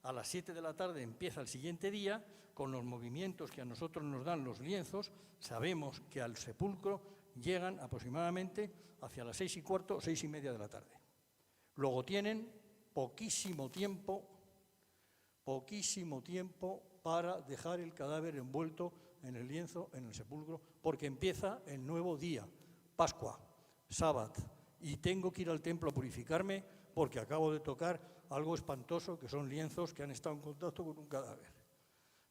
a las 7 de la tarde empieza el siguiente día, con los movimientos que a nosotros nos dan los lienzos, sabemos que al sepulcro llegan aproximadamente hacia las 6:15, 6:30 de la tarde. Luego tienen poquísimo tiempo para dejar el cadáver envuelto en el lienzo, en el sepulcro, porque empieza el nuevo día, Pascua, Sábado, y tengo que ir al templo a purificarme porque acabo de tocar algo espantoso, que son lienzos que han estado en contacto con un cadáver.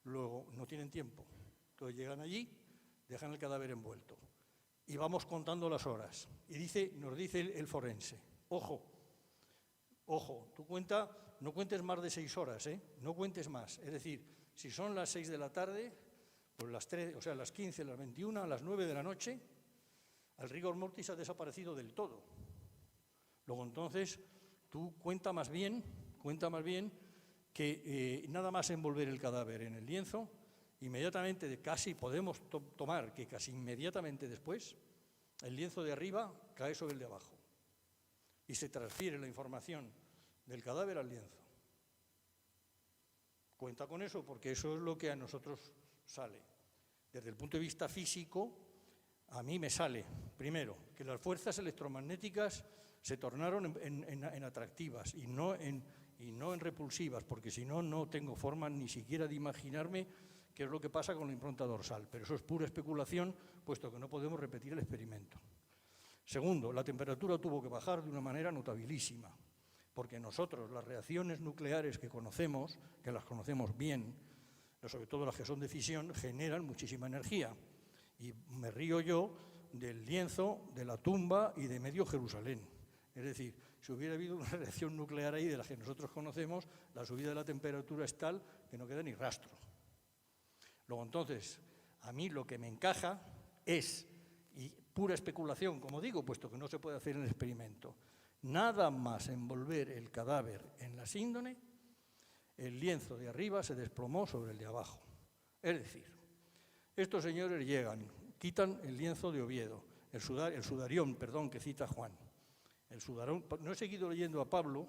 Luego no tienen tiempo, entonces llegan allí, dejan el cadáver envuelto. Y vamos contando las horas. Y nos dice el forense, ojo, tú no cuentes más de 6 horas, no cuentes más. Es decir, si son las 6 de la tarde, pues las 3, o sea, las 15, las 21, las 9 de la noche, el rigor mortis ha desaparecido del todo. Luego entonces, tú cuenta más bien que nada más envolver el cadáver en el lienzo, inmediatamente, casi podemos tomar que casi inmediatamente después, el lienzo de arriba cae sobre el de abajo y se transfiere la información del cadáver al lienzo. Cuenta con eso porque eso es lo que a nosotros sale. Desde el punto de vista físico, a mí me sale, primero, que las fuerzas electromagnéticas se tornaron en atractivas y no en repulsivas, porque si no, no tengo forma ni siquiera de imaginarme qué es lo que pasa con la impronta dorsal. Pero eso es pura especulación, puesto que no podemos repetir el experimento. Segundo, la temperatura tuvo que bajar de una manera notabilísima, porque nosotros las reacciones nucleares que conocemos, que las conocemos bien, pero sobre todo las que son de fisión, generan muchísima energía. Y me río yo del lienzo, de la tumba y de medio Jerusalén. Es decir, si hubiera habido una reacción nuclear ahí de la que nosotros conocemos, la subida de la temperatura es tal que no queda ni rastro. Luego, entonces, a mí lo que me encaja es, y pura especulación, como digo, puesto que no se puede hacer en el experimento, nada más envolver el cadáver en la síndone, el lienzo de arriba se desplomó sobre el de abajo. Es decir, estos señores llegan, quitan el lienzo de Oviedo, el sudarión, que cita Juan. El sudarión, no he seguido leyendo a Pablo,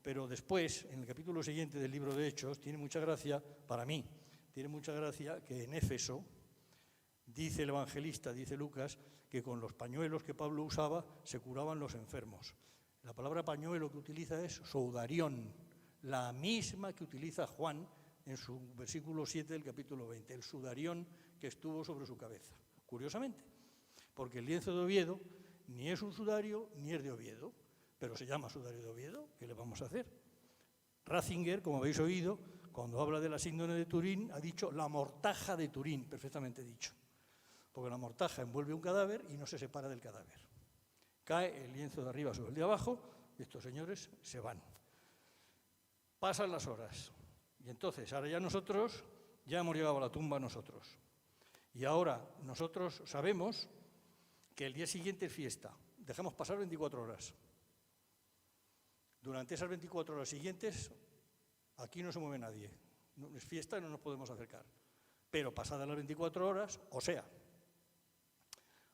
pero después, en el capítulo siguiente del libro de Hechos, tiene mucha gracia, para mí, tiene mucha gracia que en Éfeso, dice el evangelista, dice Lucas, que con los pañuelos que Pablo usaba se curaban los enfermos. La palabra pañuelo que utiliza es sudarión, la misma que utiliza Juan en su versículo 7 del capítulo 20, el sudarión que estuvo sobre su cabeza. Curiosamente, porque el lienzo de Oviedo ni es un sudario ni es de Oviedo, pero se llama sudario de Oviedo, ¿qué le vamos a hacer? Ratzinger, como habéis oído, cuando habla de la síndrome de Turín, ha dicho la mortaja de Turín, perfectamente dicho, porque la mortaja envuelve un cadáver y no se separa del cadáver. Cae el lienzo de arriba sobre el de abajo y estos señores se van. Pasan las horas y entonces ahora ya nosotros ya hemos llegado a la tumba nosotros. Y ahora nosotros sabemos que el día siguiente es fiesta. Dejamos pasar 24 horas. Durante esas 24 horas siguientes, aquí no se mueve nadie. No, es fiesta y no nos podemos acercar. Pero pasadas las 24 horas, o sea,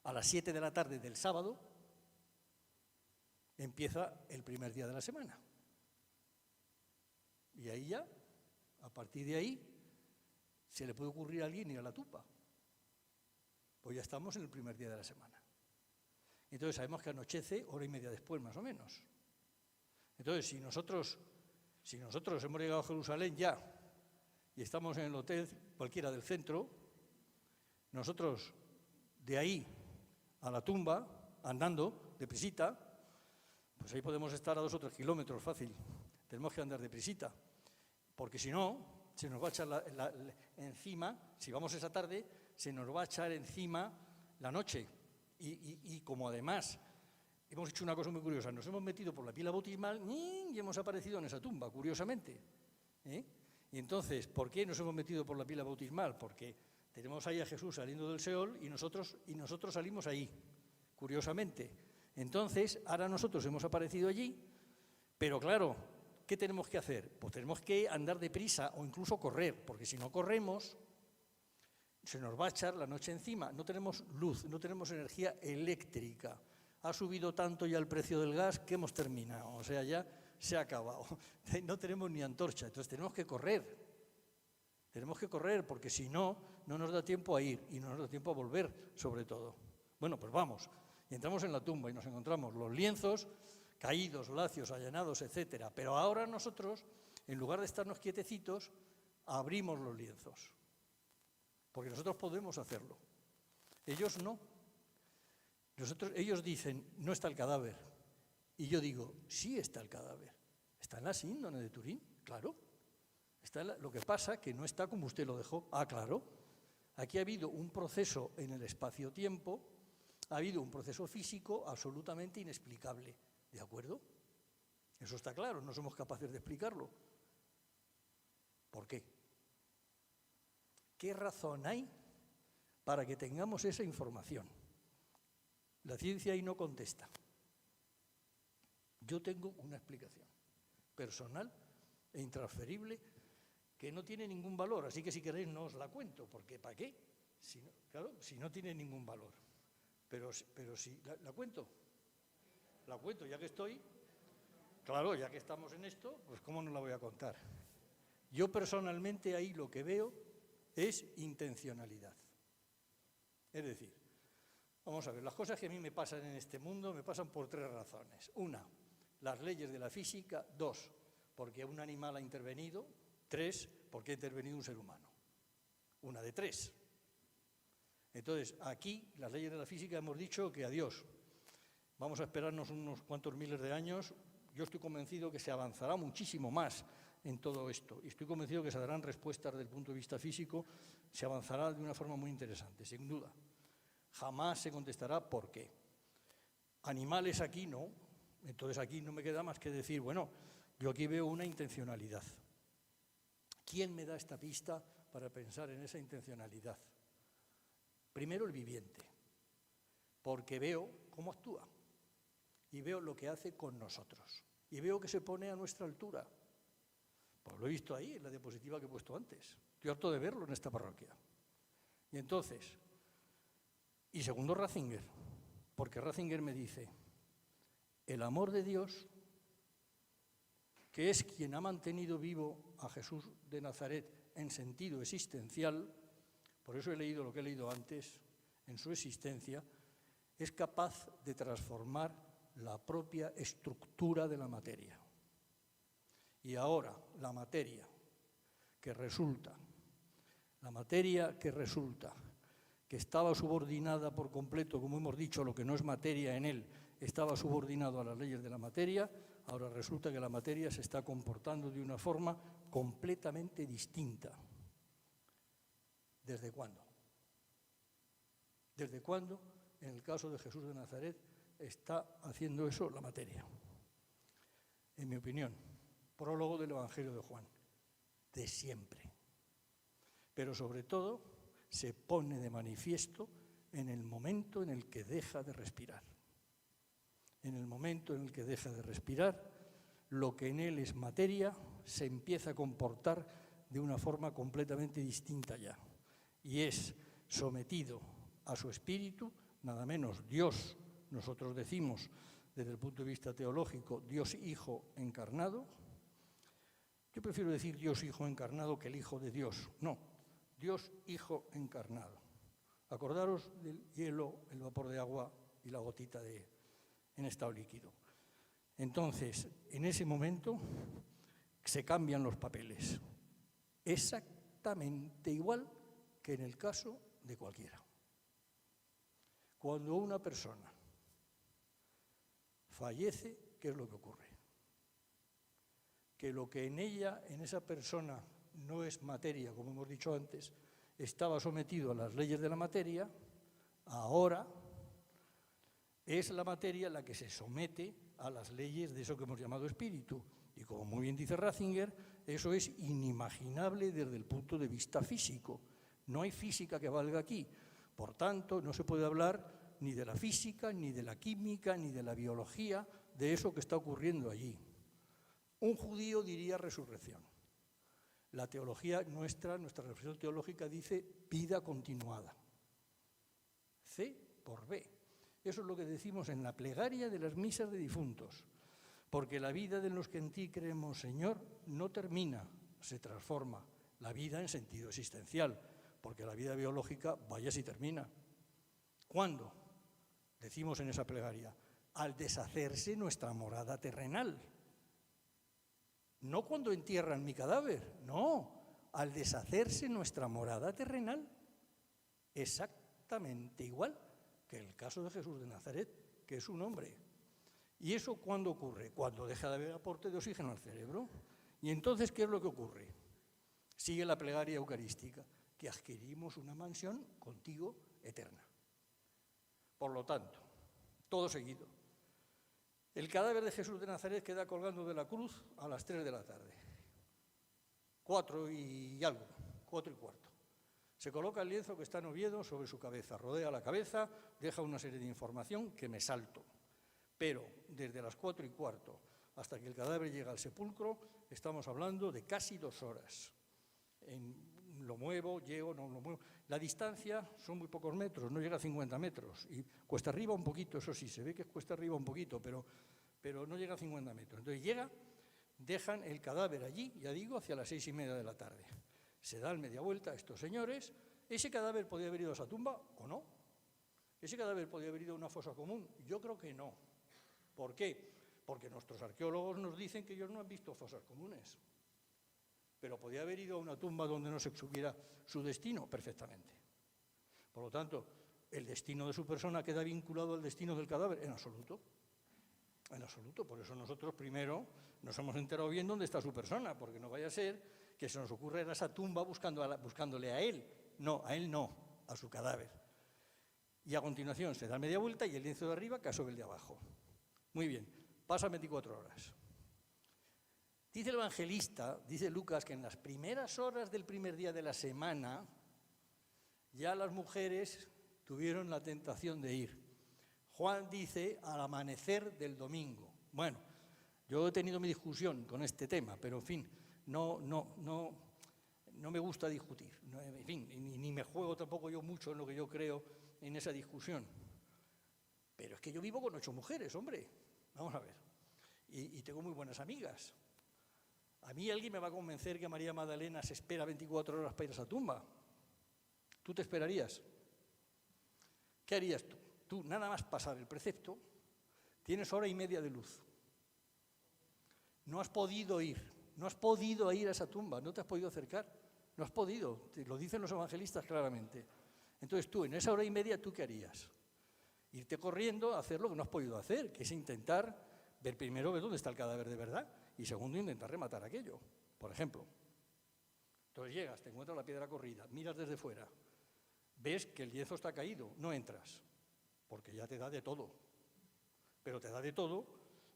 a las 7 de la tarde del sábado, empieza el primer día de la semana. Y ahí ya, a partir de ahí, se le puede ocurrir a alguien ir a la tumba. Pues ya estamos en el primer día de la semana. Entonces sabemos que anochece hora y media después, más o menos. Entonces, si nosotros hemos llegado a Jerusalén ya y estamos en el hotel cualquiera del centro, nosotros de ahí a la tumba, andando deprisita, pues ahí podemos estar a 2 o 3 kilómetros fácil. Tenemos que andar deprisita, porque si no, se nos va a echar encima, si vamos esa tarde, se nos va a echar encima la noche. Y como además hemos hecho una cosa muy curiosa, nos hemos metido por la pila bautismal y hemos aparecido en esa tumba, curiosamente. Y entonces, ¿por qué nos hemos metido por la pila bautismal? Porque tenemos ahí a Jesús saliendo del Seol y nosotros salimos ahí, curiosamente. Entonces, ahora nosotros hemos aparecido allí, pero claro, ¿qué tenemos que hacer? Pues tenemos que andar deprisa o incluso correr, porque si no corremos, se nos va a echar la noche encima. No tenemos luz, no tenemos energía eléctrica. Ha subido tanto ya el precio del gas que hemos terminado, o sea, ya se ha acabado. No tenemos ni antorcha, entonces tenemos que correr. Tenemos que correr porque si no, no nos da tiempo a ir y no nos da tiempo a volver, sobre todo. Bueno, pues vamos. Y entramos en la tumba y nos encontramos los lienzos caídos, lacios, allanados, etcétera. Pero ahora nosotros, en lugar de estarnos quietecitos, abrimos los lienzos. Porque nosotros podemos hacerlo. Ellos no. Ellos dicen, no está el cadáver. Y yo digo, sí está el cadáver. Está en la síndrome de Turín, claro. Lo que pasa que no está como usted lo dejó. Ah, claro. Aquí ha habido un proceso en el espacio-tiempo, ha habido un proceso físico absolutamente inexplicable. ¿De acuerdo? Eso está claro, no somos capaces de explicarlo. ¿Por qué? ¿Qué razón hay para que tengamos esa información? La ciencia ahí no contesta. Yo tengo una explicación personal e intransferible que no tiene ningún valor, así que si queréis no os la cuento, porque ¿para qué? Si no tiene ningún valor. Pero si la cuento. La cuento, ya que estoy, claro, ya que estamos en esto, pues ¿cómo no la voy a contar? Yo personalmente ahí lo que veo es intencionalidad. Es decir, vamos a ver, las cosas que a mí me pasan en este mundo me pasan por 3 razones. 1, las leyes de la física. 2, porque un animal ha intervenido. 3, porque ha intervenido un ser humano. Una de 3. Entonces, aquí, las leyes de la física hemos dicho que adiós. Vamos a esperarnos unos cuantos miles de años. Yo estoy convencido que se avanzará muchísimo más en todo esto. Y estoy convencido que se darán respuestas desde el punto de vista físico, se avanzará de una forma muy interesante, sin duda. Jamás se contestará por qué. Animales aquí no. Entonces aquí no me queda más que decir, bueno, yo aquí veo una intencionalidad. ¿Quién me da esta pista para pensar en esa intencionalidad? Primero el viviente, porque veo cómo actúa y veo lo que hace con nosotros y veo que se pone a nuestra altura. Pues lo he visto ahí en la diapositiva que he puesto antes. Estoy harto de verlo en esta parroquia. Y entonces, y segundo Ratzinger, porque Ratzinger me dice, el amor de Dios, que es quien ha mantenido vivo a Jesús de Nazaret en sentido existencial, por eso he leído lo que he leído antes, en su existencia, es capaz de transformar la propia estructura de la materia. Y ahora, la materia que resulta que estaba subordinada por completo, como hemos dicho, lo que no es materia en él, estaba subordinado a las leyes de la materia, ahora resulta que la materia se está comportando de una forma completamente distinta. ¿Desde cuándo? ¿Desde cuándo, en el caso de Jesús de Nazaret, está haciendo eso la materia? En mi opinión, prólogo del Evangelio de Juan, de siempre. Pero sobre todo se pone de manifiesto en el momento en el que deja de respirar. En el momento en el que deja de respirar, lo que en él es materia se empieza a comportar de una forma completamente distinta ya. Y es sometido a su espíritu, nada menos Dios, nosotros decimos desde el punto de vista teológico, Dios Hijo encarnado. Yo prefiero decir Dios Hijo encarnado que el Hijo de Dios. No, Dios Hijo encarnado. Acordaros del hielo, el vapor de agua y la gotita en estado líquido. Entonces, en ese momento se cambian los papeles. Exactamente igual que en el caso de cualquiera. Cuando una persona fallece, ¿qué es lo que ocurre? Que lo que en ella, en esa persona, no es materia, como hemos dicho antes, estaba sometido a las leyes de la materia, ahora es la materia la que se somete a las leyes de eso que hemos llamado espíritu. Y como muy bien dice Ratzinger, eso es inimaginable desde el punto de vista físico. No hay física que valga aquí. Por tanto, no se puede hablar ni de la física, ni de la química, ni de la biología, de eso que está ocurriendo allí. Un judío diría resurrección. La teología nuestra reflexión teológica dice vida continuada. C por B. Eso es lo que decimos en la plegaria de las misas de difuntos. Porque la vida de los que en ti creemos, Señor, no termina, se transforma. La vida en sentido existencial, porque la vida biológica, vaya si termina. ¿Cuándo? Decimos en esa plegaria, al deshacerse nuestra morada terrenal. No cuando entierran mi cadáver, no, al deshacerse nuestra morada terrenal. Exactamente igual que el caso de Jesús de Nazaret, que es un hombre. ¿Y eso cuándo ocurre? Cuando deja de haber aporte de oxígeno al cerebro. ¿Y entonces qué es lo que ocurre? Sigue la plegaria eucarística, que adquirimos una mansión contigo eterna. Por lo tanto, todo seguido. El cadáver de Jesús de Nazaret queda colgando de la cruz a las 3 de la tarde. 4 y algo, 4 y cuarto. Se coloca el lienzo que está en Oviedo sobre su cabeza, rodea la cabeza, deja una serie de información que me salto. Pero desde las 4 y cuarto hasta que el cadáver llega al sepulcro, estamos hablando de casi 2 horas. Lo muevo, llego, no lo muevo. La distancia son muy pocos metros, no llega a 50 metros. Y cuesta arriba un poquito, eso sí, se ve que cuesta arriba un poquito, pero no llega a 50 metros. Entonces llega, dejan el cadáver allí, ya digo, hacia las 6:30 de la tarde. Se dan media vuelta a estos señores. ¿Ese cadáver podía haber ido a esa tumba o no? ¿Ese cadáver podía haber ido a una fosa común? Yo creo que no. ¿Por qué? Porque nuestros arqueólogos nos dicen que ellos no han visto fosas comunes. Pero podía haber ido a una tumba donde no se supiera su destino perfectamente. Por lo tanto, ¿el destino de su persona queda vinculado al destino del cadáver? En absoluto. En absoluto. Por eso nosotros primero nos hemos enterado bien dónde está su persona, porque no vaya a ser que se nos ocurra ir a esa tumba buscándole a él. No, a él no, a su cadáver. Y a continuación se da media vuelta y el lienzo de arriba cae sobre el de abajo. Muy bien, pasan 24 horas. Dice el evangelista, dice Lucas, que en las primeras horas del primer día de la semana ya las mujeres tuvieron la tentación de ir. Juan dice al amanecer del domingo. Bueno, yo he tenido mi discusión con este tema, pero en fin, no me gusta discutir. En fin, ni me juego tampoco yo mucho en lo que yo creo en esa discusión. Pero es que yo vivo con 8 mujeres, hombre. Vamos a ver. Y tengo muy buenas amigas. A mí alguien me va a convencer que María Magdalena se espera 24 horas para ir a esa tumba. ¿Tú te esperarías? ¿Qué harías tú? Tú, nada más pasar el precepto, tienes hora y media de luz. No has podido ir a esa tumba, no te has podido acercar, no has podido, te lo dicen los evangelistas claramente. Entonces tú, en esa hora y media, ¿tú qué harías? Irte corriendo a hacer lo que no has podido hacer, que es intentar ver primero dónde está el cadáver de verdad y segundo, intentar rematar aquello, por ejemplo. Entonces llegas, te encuentras la piedra corrida, miras desde fuera, ves que el lienzo está caído, no entras, porque ya te da de todo. Pero te da de todo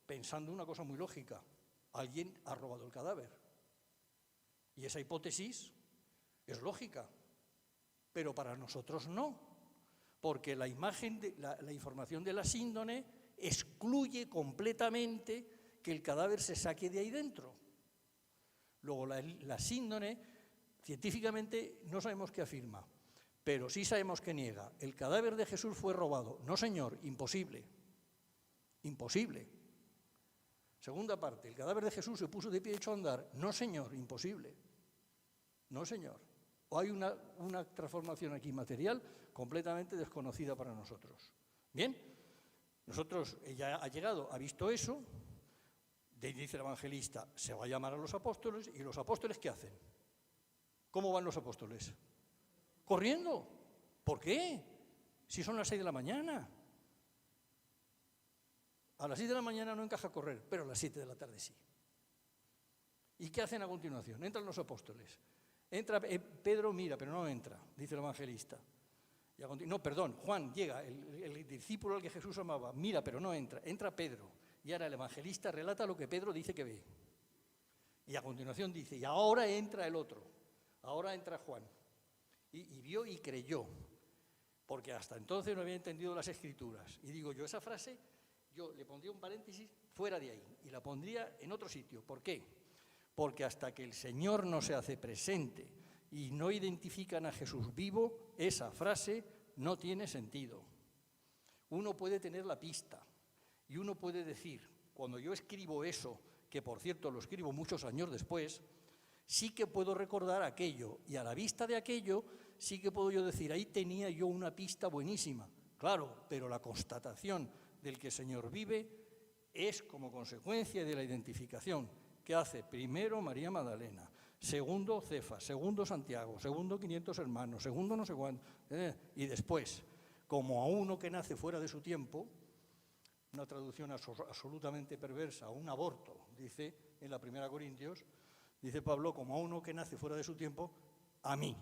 pensando una cosa muy lógica. Alguien ha robado el cadáver. Y esa hipótesis es lógica, pero para nosotros no, porque la información de la síndone excluye completamente que el cadáver se saque de ahí dentro. Luego, la síndone, científicamente no sabemos qué afirma, pero sí sabemos que niega. El cadáver de Jesús fue robado. No, señor, imposible. Imposible. Segunda parte, el cadáver de Jesús se puso de pie y echó a andar. No, señor, imposible. No, señor. O hay una transformación aquí material completamente desconocida para nosotros. Bien, nosotros, ella ha llegado, ha visto eso, dice el evangelista, se va a llamar a los apóstoles, y los apóstoles, ¿qué hacen? ¿Cómo van los apóstoles? Corriendo. ¿Por qué? Si son las 6 de la mañana. A las 6 de la mañana no encaja correr, pero a las 7 de la tarde sí. ¿Y qué hacen a continuación? Entran los apóstoles. Entra Pedro, mira, pero no entra, dice el evangelista. No, perdón, Juan llega, el discípulo al que Jesús amaba, mira, pero no entra. Entra Pedro. Y ahora el evangelista relata lo que Pedro dice que ve. Y a continuación dice, y ahora entra el otro. Ahora entra Juan. Y vio y creyó, porque hasta entonces no había entendido las Escrituras. Y digo yo, esa frase, yo le pondría un paréntesis fuera de ahí y la pondría en otro sitio. ¿Por qué? Porque hasta que el Señor no se hace presente y no identifican a Jesús vivo, esa frase no tiene sentido. Uno puede tener la pista y uno puede decir, cuando yo escribo eso, que por cierto lo escribo muchos años después, sí que puedo recordar aquello, y a la vista de aquello sí que puedo yo decir, ahí tenía yo una pista buenísima. Claro, pero la constatación del que el Señor vive es como consecuencia de la identificación que hace primero María Magdalena, segundo Cefas, segundo Santiago, segundo 500 hermanos, segundo no sé cuánto, y después, como a uno que nace fuera de su tiempo, una traducción absolutamente perversa, un aborto, dice en la 1 Corintios, dice Pablo, como a uno que nace fuera de su tiempo, a mí.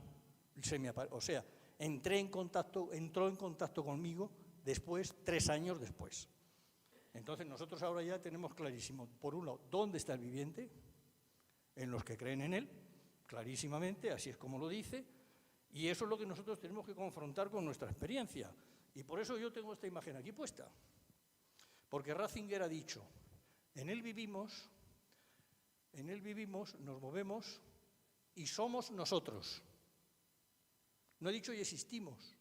O sea, entró en contacto conmigo después, 3 años después. Entonces nosotros ahora ya tenemos clarísimo, por un lado, dónde está el viviente, en los que creen en él, clarísimamente, así es como lo dice, y eso es lo que nosotros tenemos que confrontar con nuestra experiencia. Y por eso yo tengo esta imagen aquí puesta. Porque Ratzinger ha dicho, en él vivimos, nos movemos y somos nosotros. No he dicho y existimos.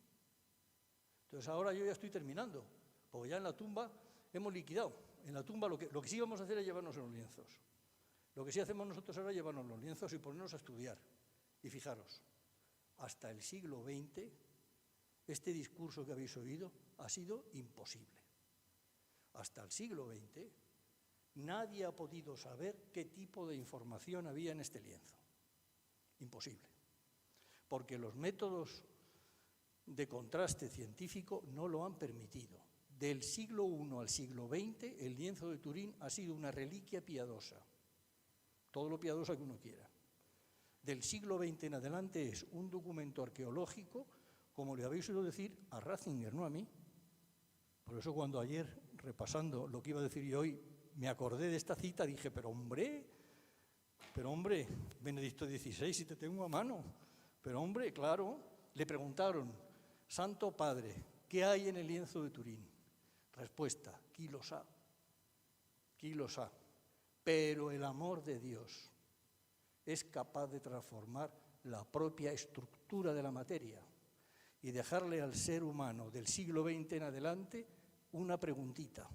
Entonces ahora yo ya estoy terminando, porque ya en la tumba hemos liquidado. En la tumba lo que sí vamos a hacer es llevarnos en los lienzos. Lo que sí hacemos nosotros ahora es llevarnos los lienzos y ponernos a estudiar. Y fijaros, hasta el siglo XX, este discurso que habéis oído ha sido imposible. Hasta el siglo XX, nadie ha podido saber qué tipo de información había en este lienzo. Imposible. Porque los métodos de contraste científico no lo han permitido. Del siglo I al siglo XX, el lienzo de Turín ha sido una reliquia piadosa, todo lo piadosa que uno quiera. Del siglo XX en adelante es un documento arqueológico, como le habéis oído decir a Ratzinger, no a mí. Por eso cuando ayer, repasando lo que iba a decir yo hoy, me acordé de esta cita, dije, pero hombre, Benedicto XVI, si te tengo a mano. Pero hombre, claro, le preguntaron, Santo Padre, ¿qué hay en el lienzo de Turín? Respuesta, qui lo sa. Pero el amor de Dios es capaz de transformar la propia estructura de la materia y dejarle al ser humano del siglo XX en adelante una preguntita,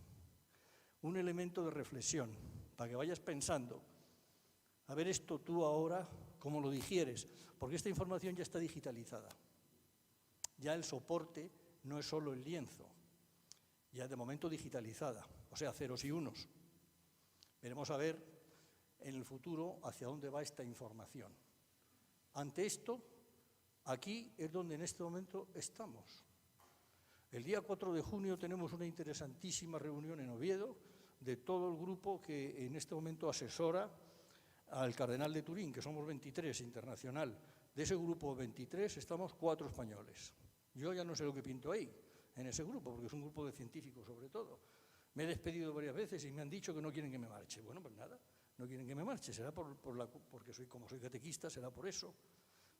un elemento de reflexión, para que vayas pensando, a ver esto tú ahora, cómo lo digieres, porque esta información ya está digitalizada. Ya el soporte no es solo el lienzo, ya de momento digitalizada, o sea, ceros y unos. Veremos a ver en el futuro hacia dónde va esta información. Ante esto, aquí es donde en este momento estamos. El día 4 de junio tenemos una interesantísima reunión en Oviedo de todo el grupo que en este momento asesora al cardenal de Turín, que somos 23, internacional. De ese grupo 23 estamos 4 españoles. Yo ya no sé lo que pinto ahí, en ese grupo, porque es un grupo de científicos sobre todo. Me he despedido varias veces y me han dicho que no quieren que me marche. Bueno, pues nada, no quieren que me marche, será porque como soy catequista, será por eso,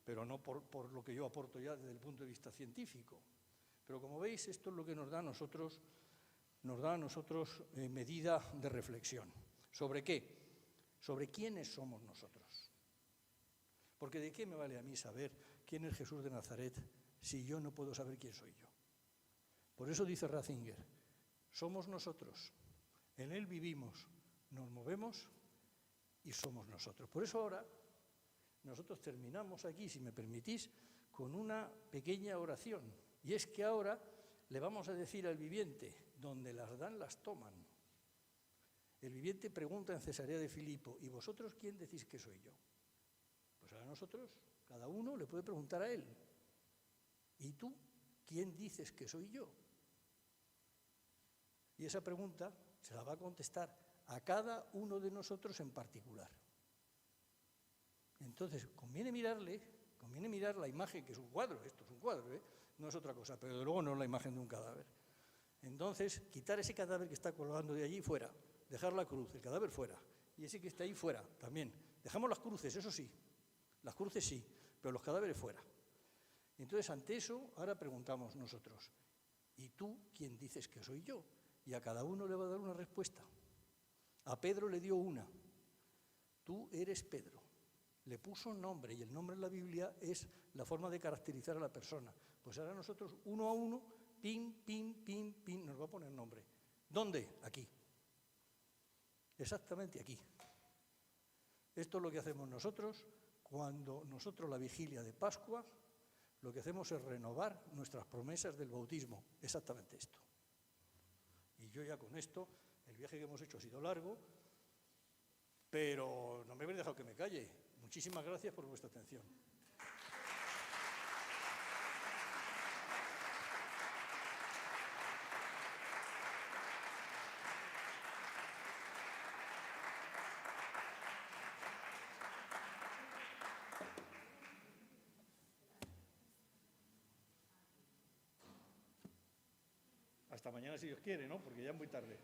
pero no por lo que yo aporto ya desde el punto de vista científico. Pero como veis, esto es lo que nos da a nosotros medida de reflexión. ¿Sobre qué? Sobre quiénes somos nosotros. Porque ¿de qué me vale a mí saber quién es Jesús de Nazaret si yo no puedo saber quién soy yo? Por eso dice Ratzinger, somos nosotros, en Él vivimos, nos movemos y somos nosotros. Por eso ahora nosotros terminamos aquí, si me permitís, con una pequeña oración. Y es que ahora le vamos a decir al viviente, donde las dan, las toman. El viviente pregunta en Cesarea de Filipo, ¿y vosotros quién decís que soy yo? Pues ahora nosotros, cada uno le puede preguntar a él, ¿y tú quién dices que soy yo? Y esa pregunta se la va a contestar a cada uno de nosotros en particular. Entonces, conviene mirar la imagen, que es un cuadro, esto es un cuadro, no es otra cosa, pero de luego no es la imagen de un cadáver. Entonces, quitar ese cadáver que está colgando de allí fuera, dejar la cruz, el cadáver fuera, y ese que está ahí fuera también. Dejamos las cruces, eso sí, las cruces sí, pero los cadáveres fuera. Entonces, ante eso, ahora preguntamos nosotros, ¿y tú quién dices que soy yo? Y a cada uno le va a dar una respuesta. A Pedro le dio una, tú eres Pedro. Le puso un nombre, y el nombre en la Biblia es la forma de caracterizar a la persona. Pues ahora nosotros, uno a uno, pim, nos va a poner nombre. ¿Dónde? Aquí. Exactamente aquí. Esto es lo que hacemos nosotros cuando nosotros la vigilia de Pascua, lo que hacemos es renovar nuestras promesas del bautismo. Exactamente esto. Y yo ya con esto, el viaje que hemos hecho ha sido largo, pero no me habéis dejado que me calle. Muchísimas gracias por vuestra atención. Hasta mañana si Dios quiere, ¿no? Porque ya es muy tarde.